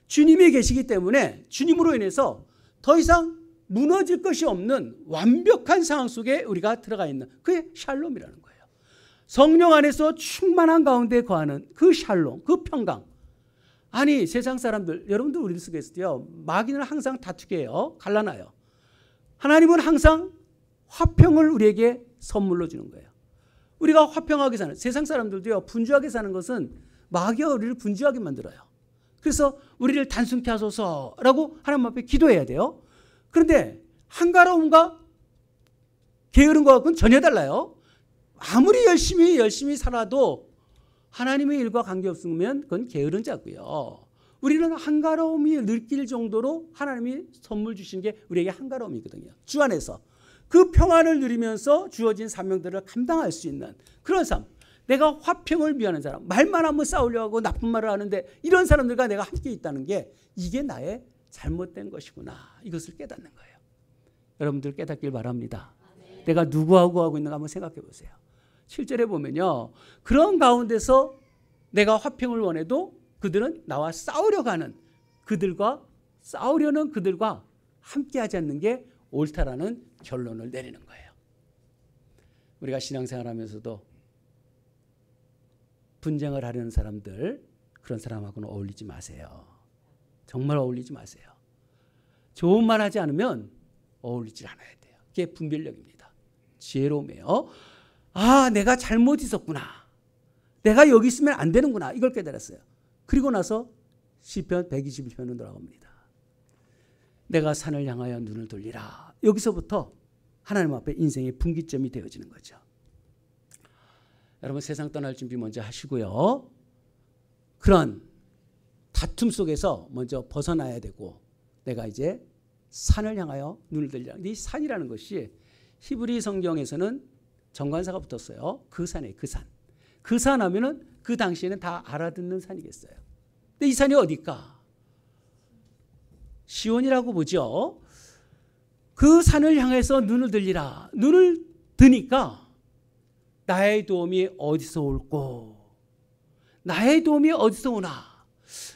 A: 주님이 계시기 때문에 주님으로 인해서 더 이상 무너질 것이 없는 완벽한 상황 속에 우리가 들어가 있는 그게 샬롬이라는 거예요. 성령 안에서 충만한 가운데 거하는 그 샬롬, 그 평강. 아니 세상 사람들, 여러분들 우리 속에서도요, 마귀는 항상 다투게 해요. 갈라놔요. 하나님은 항상 화평을 우리에게 선물로 주는 거예요. 우리가 화평하게 사는, 세상 사람들도요, 분주하게 사는 것은 마귀가 우리를 분주하게 만들어요. 그래서 우리를 단순케 하소서라고 하나님 앞에 기도해야 돼요. 그런데 한가로움과 게으른 것과는 전혀 달라요. 아무리 열심히 살아도 하나님의 일과 관계없으면 그건 게으른 자고요. 우리는 한가로움이 느낄 정도로 하나님이 선물 주신 게 우리에게 한가로움이거든요. 주 안에서 그 평안을 누리면서 주어진 사명들을 감당할 수 있는 그런 삶. 내가 화평을 미하는 사람, 말만 하면 싸우려고 하고 나쁜 말을 하는데 이런 사람들과 내가 함께 있다는 게 이게 나의 잘못된 것이구나. 이것을 깨닫는 거예요. 여러분들 깨닫길 바랍니다. 내가 누구하고 하고 있는가 한번 생각해 보세요. 7절에 보면요, 그런 가운데서 내가 화평을 원해도 그들은 나와 싸우려고 하는 싸우려는 그들과 함께하지 않는 게 옳다라는 결론을 내리는 거예요. 우리가 신앙생활하면서도 분쟁을 하려는 사람들, 그런 사람하고는 어울리지 마세요. 정말 어울리지 마세요. 좋은 말 하지 않으면 어울리지 않아야 돼요. 그게 분별력입니다. 지혜로움이에요. 아, 내가 잘못 있었구나. 내가 여기 있으면 안 되는구나. 이걸 깨달았어요. 그리고 나서 시편 121편으로 돌아갑니다. 내가 산을 향하여 눈을 돌리라. 여기서부터 하나님 앞에 인생의 분기점이 되어지는 거죠. 여러분 세상 떠날 준비 먼저 하시고요. 그런 다툼 속에서 먼저 벗어나야 되고 내가 이제 산을 향하여 눈을 들리라. 이 산이라는 것이 히브리 성경에서는 정관사가 붙었어요. 그 산에 그 산. 그 산 하면은 그 당시에는 다 알아듣는 산이겠어요. 근데 이 산이 어디일까? 시온이라고 보죠. 그 산을 향해서 눈을 들리라. 눈을 드니까 나의 도움이 어디서 올꼬? 나의 도움이 어디서 오나?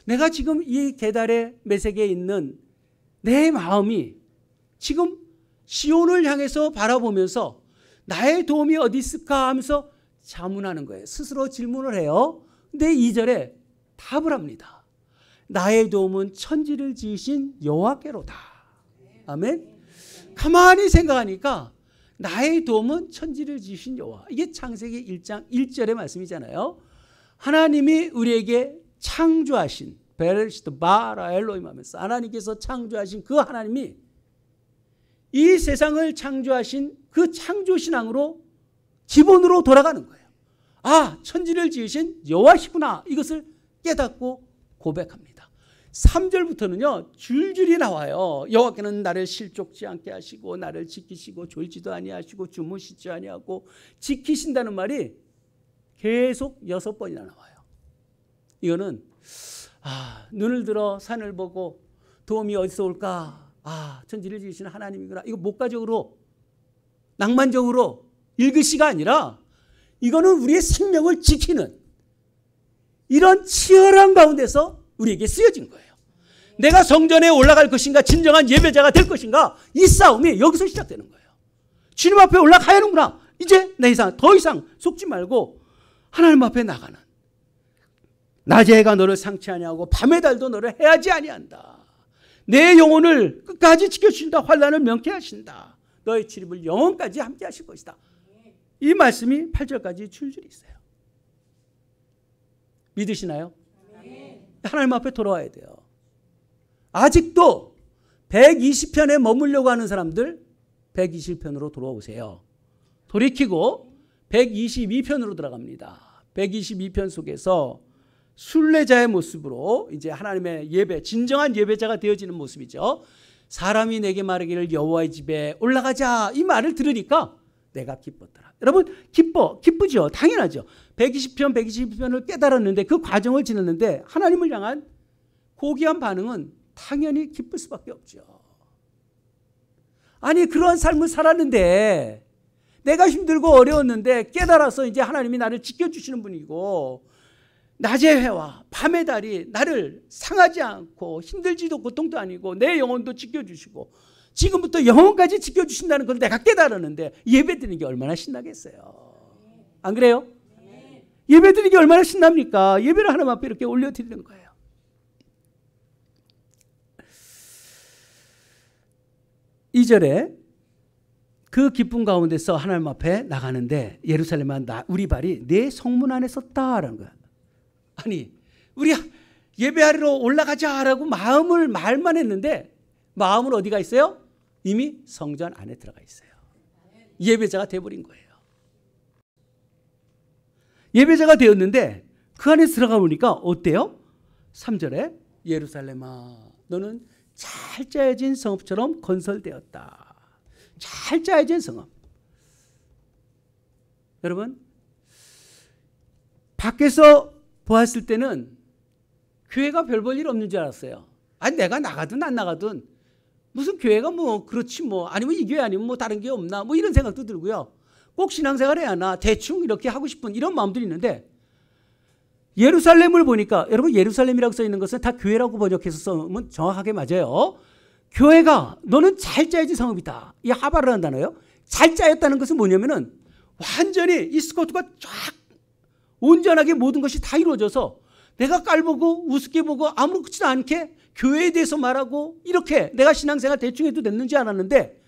A: 내가 지금 이 계달의 매색에 있는 내 마음이 지금 시온을 향해서 바라보면서 나의 도움이 어디 있을까 하면서 자문하는 거예요. 스스로 질문을 해요. 근데 2절에 답을 합니다. 나의 도움은 천지를 지으신 여호와께로다. 아멘. 가만히 생각하니까 나의 도움은 천지를 지으신 여호와. 이게 창세기 1장 1절의 말씀이잖아요. 하나님이 우리에게 창조하신 베레시트 바라 엘로힘 하면서 하나님께서 창조하신 그 하나님이 이 세상을 창조하신 그 창조신앙으로 기본으로 돌아가는 거예요. 아, 천지를 지으신 여호와시구나. 이것을 깨닫고 고백합니다. 3절부터는요 줄줄이 나와요. 여호와께는 나를 실족지 않게 하시고 나를 지키시고 졸지도 아니하시고 주무시지 아니하고 지키신다는 말이 계속 6번이나 나와요. 이거는 눈을 들어 산을 보고 도움이 어디서 올까? 천지를 지으시는 하나님이구나. 이거 목가적으로 낭만적으로 읽으시가 아니라 이거는 우리의 생명을 지키는 이런 치열한 가운데서 우리에게 쓰여진 거예요. 내가 성전에 올라갈 것인가, 진정한 예배자가 될 것인가, 이 싸움이 여기서 시작되는 거예요. 주님 앞에 올라가야 하는구나. 이제 내 이상 더 이상 속지 말고 하나님 앞에 나가는, 낮의 해가 너를 상치 아니하고 밤의 달도 너를 해하지 아니한다. 내 영혼을 끝까지 지켜주신다. 환난을 면케하신다. 너의 출입을 영원까지 함께 하실 것이다. 이 말씀이 8절까지 줄줄이 있어요. 믿으시나요? 하나님 앞에 돌아와야 돼요. 아직도 120편에 머물려고 하는 사람들 120편으로 돌아오세요. 돌이키고 122편으로 들어갑니다. 122편 속에서 순례자의 모습으로 이제 하나님의 예배, 진정한 예배자가 되어지는 모습이죠. 사람이 내게 말하기를 여호와의 집에 올라가자, 이 말을 들으니까 내가 기뻤더라. 여러분 기쁘죠. 당연하죠. 120편을 깨달았는데 그 과정을 지났는데 하나님을 향한 고귀한 반응은 당연히 기쁠 수밖에 없죠. 아니 그러한 삶을 살았는데 내가 힘들고 어려웠는데 깨달아서 이제 하나님이 나를 지켜주시는 분이고 낮의 해와 밤의 달이 나를 상하지 않고 힘들지도 고통도 아니고 내 영혼도 지켜주시고 지금부터 영혼까지 지켜주신다는 걸 내가 깨달았는데 예배드리는 게 얼마나 신나겠어요. 안 그래요? 예배드리는 게 얼마나 신납니까? 예배를 하나님 앞에 이렇게 올려드리는 거예요. 이 절에 그 기쁨 가운데서 하나님 앞에 나가는데 예루살렘아 우리 발이 내 성문 안에 섰다라는 거야. 아니 우리 예배하러 올라가자라고 말만 했는데 마음은 어디가 있어요? 이미 성전 안에 들어가 있어요. 예배자가 되어버린 거예요. 예배자가 되었는데 그 안에 들어가 보니까 어때요? 3절에 예루살렘아 너는 잘 짜여진 성읍처럼 건설되었다. 잘 짜여진 성읍. 여러분 밖에서 보았을 때는 교회가 별 볼 일 없는 줄 알았어요. 아니 내가 나가든 안 나가든 무슨 교회가 뭐 그렇지 뭐 아니면 이 교회 아니면 뭐 다른 게 없나 뭐 이런 생각도 들고요. 꼭 신앙생활 해야 하나 대충 이렇게 하고 싶은 이런 마음들이 있는데 예루살렘을 보니까 여러분 예루살렘이라고 써 있는 것은 다 교회라고 번역해서 쓰면 정확하게 맞아요. 교회가 너는 잘 짜여진 성읍이다. 이 하바르라는 단어예요. 잘 짜였다는 것은 뭐냐면은 완전히 이 스쿼트가 쫙 온전하게 모든 것이 다 이루어져서 내가 깔보고 우습게 보고 아무렇지도 않게 교회에 대해서 말하고 이렇게 내가 신앙생활 대충 해도 됐는지 알았는데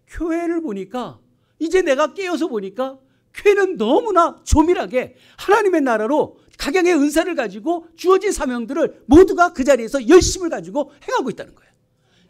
A: 교회를 보니까 이제 내가 깨어서 보니까 교회는 너무나 조밀하게 하나님의 나라로 각양의 은사를 가지고 주어진 사명들을 모두가 그 자리에서 열심을 가지고 행하고 있다는 거예요.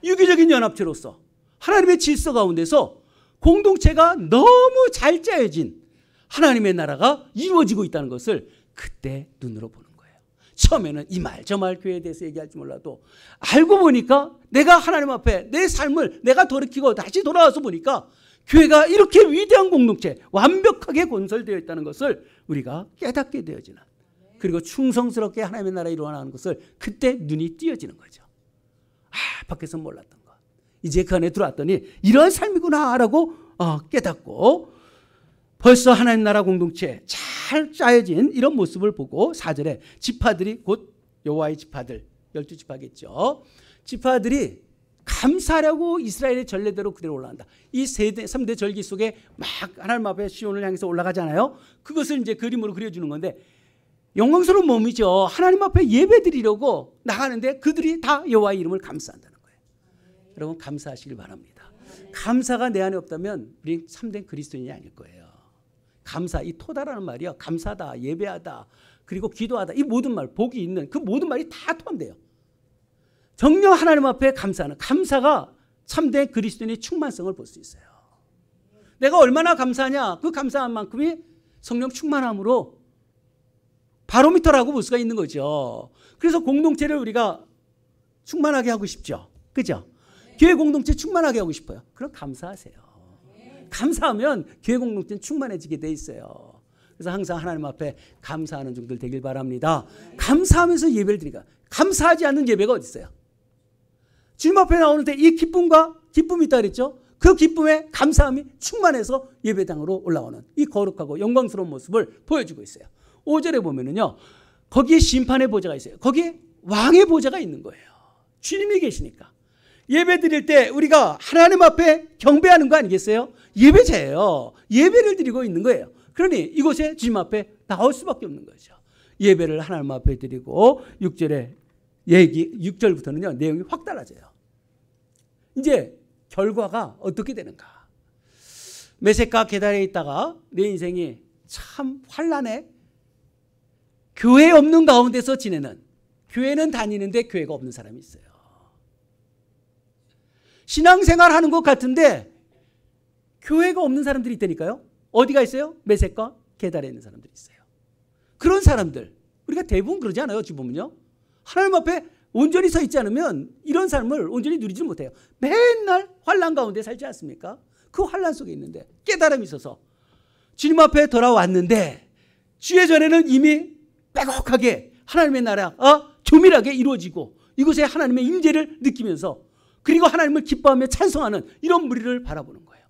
A: 유기적인 연합체로서 하나님의 질서 가운데서 공동체가 너무 잘 짜여진 하나님의 나라가 이루어지고 있다는 것을 그때 눈으로 보는 거예요. 처음에는 이 말 저 말 교회에 대해서 얘기할지 몰라도 알고 보니까 내가 하나님 앞에 내 삶을 내가 돌이키고 다시 돌아와서 보니까 교회가 이렇게 위대한 공동체 완벽하게 건설되어 있다는 것을 우리가 깨닫게 되어지는 그리고 충성스럽게 하나님의 나라에 이루어나가는 것을 그때 눈이 띄어지는 거죠. 밖에서 몰랐던 것 이제 그 안에 들어왔더니 이런 삶이구나라고 깨닫고 벌써 하나님 나라 공동체 잘 짜여진 이런 모습을 보고 4절에 지파들이 곧 여호와의 지파들 12지파겠죠. 지파들이 감사하려고 이스라엘의 전례대로 그대로 올라간다. 이 3대 절기 속에 막 하나님 앞에 시온을 향해서 올라가잖아요. 그것을 이제 그림으로 그려주는 건데 영광스러운 몸이죠. 하나님 앞에 예배드리려고 나가는데 그들이 다 여호와의 이름을 감사한다는 거예요. 여러분 감사하시길 바랍니다. 감사가 내 안에 없다면 우리 참된 그리스도인이 아닐 거예요. 감사, 이 토다라는 말이요. 감사다, 예배하다, 그리고 기도하다. 이 모든 말, 복이 있는 그 모든 말이 다 포함돼요. 정녕 하나님 앞에 감사하는 감사가 참된 그리스도인의 충만성을 볼 수 있어요. 내가 얼마나 감사하냐 그 감사한 만큼이 성령 충만함으로 바로미터라고 볼 수가 있는 거죠. 그래서 공동체를 우리가 충만하게 하고 싶죠. 그죠? 교회 공동체 충만하게 하고 싶어요. 그럼 감사하세요. 감사하면 교회 공동체는 충만해지게 돼 있어요. 그래서 항상 하나님 앞에 감사하는 종들 되길 바랍니다. 감사하면서 예배를 드리니까 감사하지 않는 예배가 어디 있어요? 주님 앞에 나오는데 이 기쁨이 있다 그랬죠. 그 기쁨에 감사함이 충만해서 예배당으로 올라오는 이 거룩하고 영광스러운 모습을 보여주고 있어요. 5절에 보면은요. 거기에 심판의 보좌가 있어요. 거기에 왕의 보좌가 있는 거예요. 주님이 계시니까. 예배 드릴 때 우리가 하나님 앞에 경배하는 거 아니겠어요? 예배자예요. 예배를 드리고 있는 거예요. 그러니 이곳에 주님 앞에 나올 수밖에 없는 거죠. 예배를 하나님 앞에 드리고 6절부터는요. 내용이 확 달라져요. 이제 결과가 어떻게 되는가? 메섹과 게달에 있다가 내 인생이 참 환란에 교회 없는 가운데서 지내는 교회는 다니는데 교회가 없는 사람이 있어요. 신앙생활 하는 것 같은데 교회가 없는 사람들이 있다니까요. 어디가 있어요? 메섹과 게달에 있는 사람들이 있어요. 그런 사람들 우리가 대부분 그러지 않아요. 어찌 보면요. 하나님 앞에 온전히 서 있지 않으면 이런 삶을 온전히 누리지 못해요. 맨날 환란 가운데 살지 않습니까? 그 환란 속에 있는데 깨달음이 있어서 주님 앞에 돌아왔는데 주의 전에는 이미 빼곡하게 하나님의 나라가 조밀하게 이루어지고 이곳에 하나님의 임재를 느끼면서 그리고 하나님을 기뻐하며 찬송하는 이런 무리를 바라보는 거예요.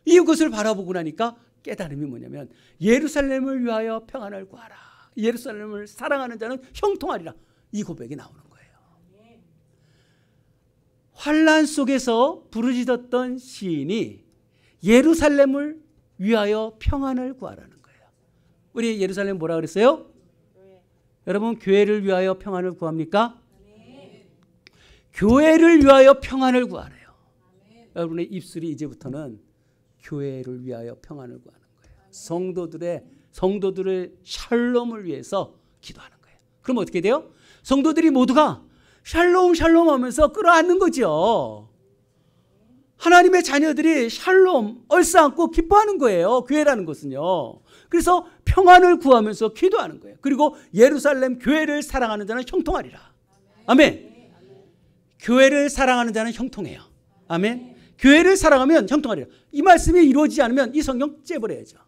A: 이것을 바라보고 나니까 깨달음이 뭐냐면 예루살렘을 위하여 평안을 구하라. 예루살렘을 사랑하는 자는 형통하리라. 이 고백이 나오는 거예요. 환난 속에서 부르짖었던 시인이 예루살렘을 위하여 평안을 구하라는 거예요. 우리 예루살렘 뭐라 그랬어요? 여러분 교회를 위하여 평안을 구합니까? 교회를 위하여 평안을 구하래요. 여러분의 입술이 이제부터는 교회를 위하여 평안을 구하는 거예요. 성도들의 샬롬을 위해서 기도하는 거예요. 그럼 어떻게 돼요? 성도들이 모두가 샬롬 샬롬 하면서 끌어안는 거죠. 하나님의 자녀들이 샬롬 얼싸안고 기뻐하는 거예요. 교회라는 것은요. 그래서 평안을 구하면서 기도하는 거예요. 그리고 예루살렘 교회를 사랑하는 자는 형통하리라. 아멘. 교회를 사랑하는 자는 형통해요. 아멘. 교회를 사랑하면 형통하리라. 이 말씀이 이루어지지 않으면 이 성경 째버려야죠.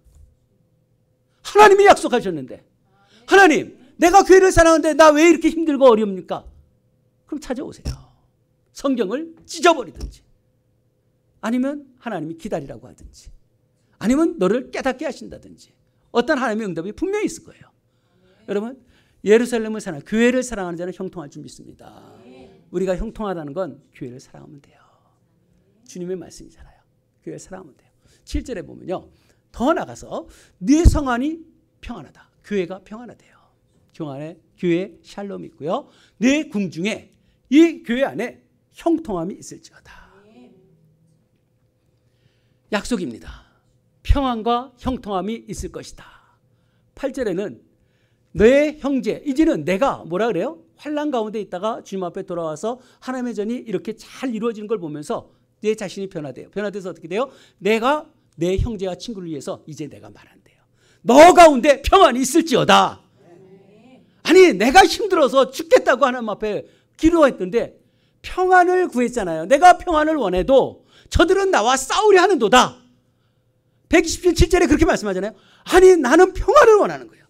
A: 하나님이 약속하셨는데 하나님 내가 교회를 사랑하는데 나 왜 이렇게 힘들고 어렵니까? 그럼 찾아오세요. 성경을 찢어버리든지 아니면 하나님이 기다리라고 하든지 아니면 너를 깨닫게 하신다든지 어떤 하나님의 응답이 분명히 있을 거예요. 여러분 예루살렘을 사랑, 교회를 사랑하는 자는 형통할 줄 믿습니다. 우리가 형통하다는 건 교회를 사랑하면 돼요. 주님의 말씀이잖아요. 교회를 사랑하면 돼요. 7절에 보면요. 더 나가서 네 성안이 평안하다. 교회가 평안하대요. 교회에 샬롬이 있고요. 네 궁중에 이 교회 안에 형통함이 있을지어다. 약속입니다. 평안과 형통함이 있을 것이다. 8절에는 내 형제, 이제는 내가 뭐라 그래요? 환난 가운데 있다가 주님 앞에 돌아와서 하나님의 전이 이렇게 잘 이루어지는 걸 보면서 내 자신이 변화돼요. 변화돼서 어떻게 돼요? 내가 내 형제와 친구를 위해서 이제 내가 말한대요. 너 가운데 평안이 있을지어다. 아니 내가 힘들어서 죽겠다고 하나님 앞에 기도했던데 평안을 구했잖아요. 내가 평안을 원해도 저들은 나와 싸우려 하는도다. 120편 7절에 그렇게 말씀하잖아요. 아니 나는 평안을 원하는 거예요.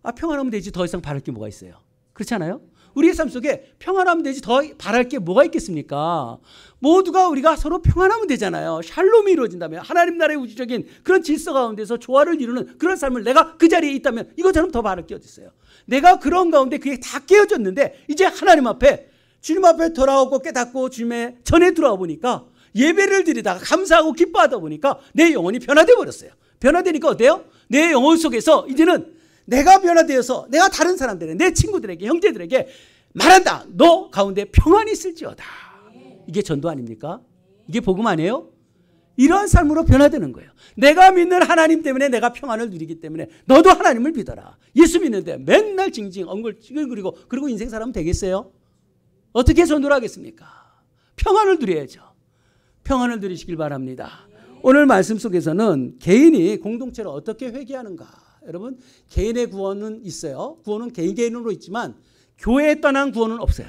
A: 아 평안하면 되지 더 이상 바랄 게 뭐가 있어요? 그렇지 않아요? 우리의 삶 속에 평안하면 되지 더 바랄 게 뭐가 있겠습니까? 모두가 우리가 서로 평안하면 되잖아요. 샬롬이 이루어진다면 하나님 나라의 우주적인 그런 질서 가운데서 조화를 이루는 그런 삶을 내가 그 자리에 있다면 이것처럼 더 바랄 게 어디 있어요? 내가 그런 가운데 그게 다 깨어졌는데 이제 하나님 앞에 주님 앞에 돌아오고 깨닫고 주님의 전에 들어와 보니까 예배를 드리다가 감사하고 기뻐하다 보니까 내 영혼이 변화되어 버렸어요. 변화되니까 어때요? 내 영혼 속에서 이제는 내가 변화되어서 내가 다른 사람들에게 내 친구들에게 형제들에게 말한다. 너 가운데 평안이 있을지어다. 이게 전도 아닙니까? 이게 복음 아니에요? 이러한 삶으로 변화되는 거예요. 내가 믿는 하나님 때문에 내가 평안을 누리기 때문에 너도 하나님을 믿어라. 예수 믿는데 맨날 징징 엉글징글거리고 그리고 인생 사람 되겠어요? 어떻게 전도를 하겠습니까? 평안을 누려야죠. 평안을 누리시길 바랍니다. 오늘 말씀 속에서는 개인이 공동체를 어떻게 회개하는가. 여러분 개인의 구원은 있어요. 구원은 개인으로 있지만 교회에 떠난 구원은 없어요.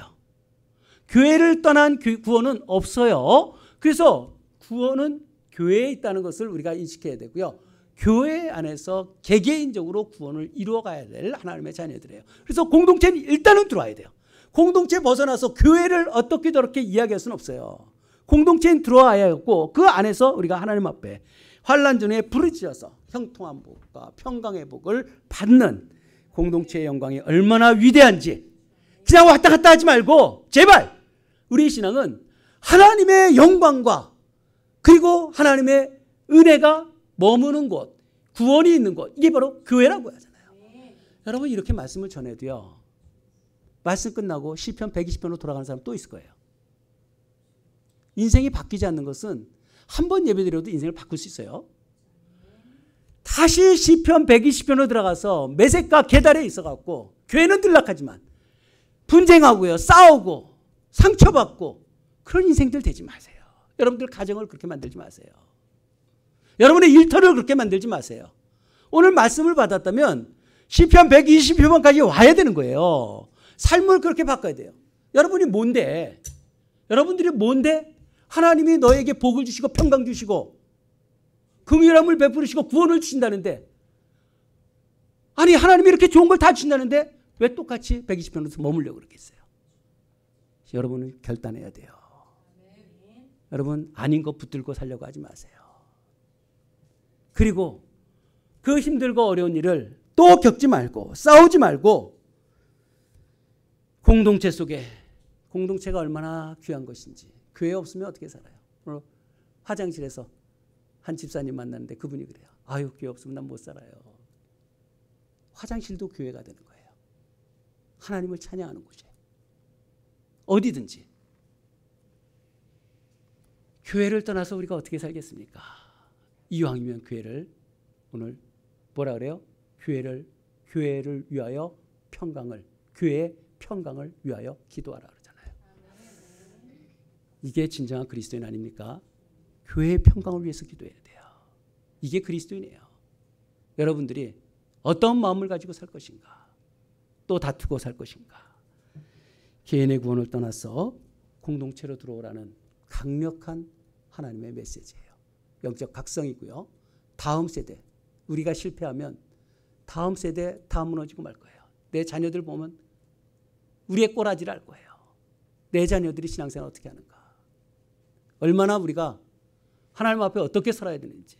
A: 교회를 떠난 구원은 없어요. 그래서 구원은 교회에 있다는 것을 우리가 인식해야 되고요. 교회 안에서 개개인적으로 구원을 이루어가야 될 하나님의 자녀들이에요. 그래서 공동체는 일단은 들어와야 돼요. 공동체 벗어나서 교회를 어떻게 저렇게 이야기할 수는 없어요. 공동체는 들어와야 했고 그 안에서 우리가 하나님 앞에 환난 전에 부르짖어서 형통한 복과 평강의 복을 받는 공동체의 영광이 얼마나 위대한지 그냥 왔다 갔다 하지 말고 제발 우리 신앙은 하나님의 영광과 그리고 하나님의 은혜가 머무는 곳, 구원이 있는 곳, 이게 바로 교회라고 하잖아요. 여러분 이렇게 말씀을 전해도요. 말씀 끝나고 시편 120편으로 돌아가는 사람 또 있을 거예요. 인생이 바뀌지 않는 것은 한 번 예배드려도 인생을 바꿀 수 있어요. 다시 시편 120편으로 들어가서 메섹과 게달에 있어갖고 교회는 들락하지만 분쟁하고요. 싸우고 상처받고 그런 인생들 되지 마세요. 여러분들 가정을 그렇게 만들지 마세요. 여러분의 일터를 그렇게 만들지 마세요. 오늘 말씀을 받았다면 시편 120편까지 와야 되는 거예요. 삶을 그렇게 바꿔야 돼요. 여러분이 뭔데? 여러분들이 뭔데? 하나님이 너에게 복을 주시고 평강 주시고 긍휼함을 베푸시고 구원을 주신다는데 아니 하나님이 이렇게 좋은 걸 다 주신다는데 왜 똑같이 120편으로 머물려고 그러겠어요? 여러분은 결단해야 돼요. 여러분 아닌 거 붙들고 살려고 하지 마세요. 그리고 그 힘들고 어려운 일을 또 겪지 말고 싸우지 말고 공동체 속에 공동체가 얼마나 귀한 것인지 교회 없으면 어떻게 살아요? 오늘 화장실에서 한 집사님 만났는데 그분이 그래요. 아유 교회 없으면 난 못 살아요. 화장실도 교회가 되는 거예요. 하나님을 찬양하는 곳이에요. 어디든지. 교회를 떠나서 우리가 어떻게 살겠습니까? 이왕이면 교회를 오늘 뭐라 그래요? 교회를 위하여 평강을 교회의 평강을 위하여 기도하라 그러잖아요. 이게 진정한 그리스도인 아닙니까? 교회의 평강을 위해서 기도해야 돼요. 이게 그리스도인이에요. 여러분들이 어떤 마음을 가지고 살 것인가? 또 다투고 살 것인가? 개인의 구원을 떠나서 공동체로 들어오라는 강력한 하나님의 메시지예요. 영적 각성이고요. 다음 세대, 우리가 실패하면 다음 세대 다 무너지고 말 거예요. 내 자녀들 보면 우리의 꼬라지를 알 거예요. 내 자녀들이 신앙생활 어떻게 하는가? 얼마나 우리가 하나님 앞에 어떻게 살아야 되는지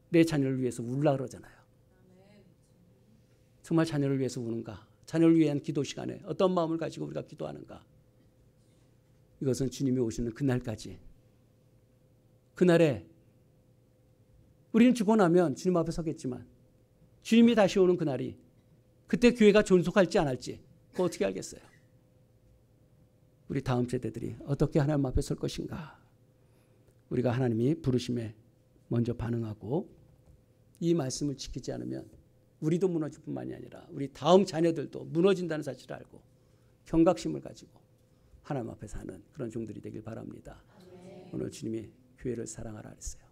A: 내 자녀를 위해서 울라 그러잖아요. 정말 자녀를 위해서 우는가? 자녀를 위한 기도 시간에 어떤 마음을 가지고 우리가 기도하는가? 이것은 주님이 오시는 그날까지, 그날에 우리는 죽고 나면 주님 앞에 서겠지만 주님이 다시 오는 그날이 그때 교회가 존속할지 안 할지 그거 어떻게 알겠어요? 우리 다음 세대들이 어떻게 하나님 앞에 설 것인가? 우리가 하나님이 부르심에 먼저 반응하고 이 말씀을 지키지 않으면 우리도 무너질 뿐만이 아니라 우리 다음 자녀들도 무너진다는 사실을 알고 경각심을 가지고 하나님 앞에 사는 그런 종들이 되길 바랍니다. 오늘 주님이 교회를 사랑하라 그랬어요.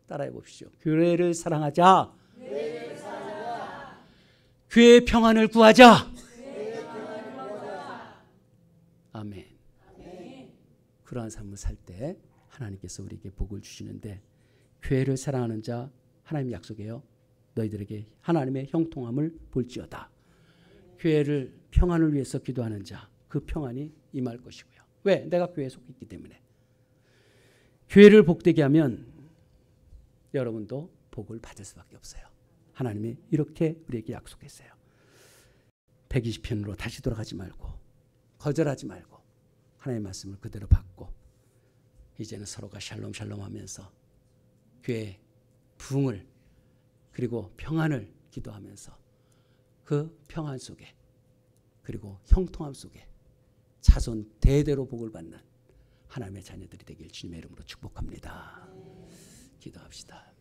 A: 따라해 보십시오. 교회를 사랑하자. 교회의 평안을 구하자. 아멘. 그러한 삶을 살 때 하나님께서 우리에게 복을 주시는데, 교회를 사랑하는 자 하나님 약속해요. 너희들에게 하나님의 형통함을 볼지어다. 교회를 평안을 위해서 기도하는 자, 그 평안이 임할 것이고요. 왜? 내가 교회에 속했기 때문에. 교회를 복되게 하면 여러분도 복을 받을 수밖에 없어요. 하나님이 이렇게 우리에게 약속했어요. 120편으로 다시 돌아가지 말고 거절하지 말고 하나님의 말씀을 그대로 받고 이제는 서로가 샬롬 샬롬 하면서 교회의 부흥을 그리고 평안을 기도하면서 그 평안 속에 그리고 형통함 속에 자손 대대로 복을 받는 하나님의 자녀들이 되길 주님의 이름으로 축복합니다. 기도합시다.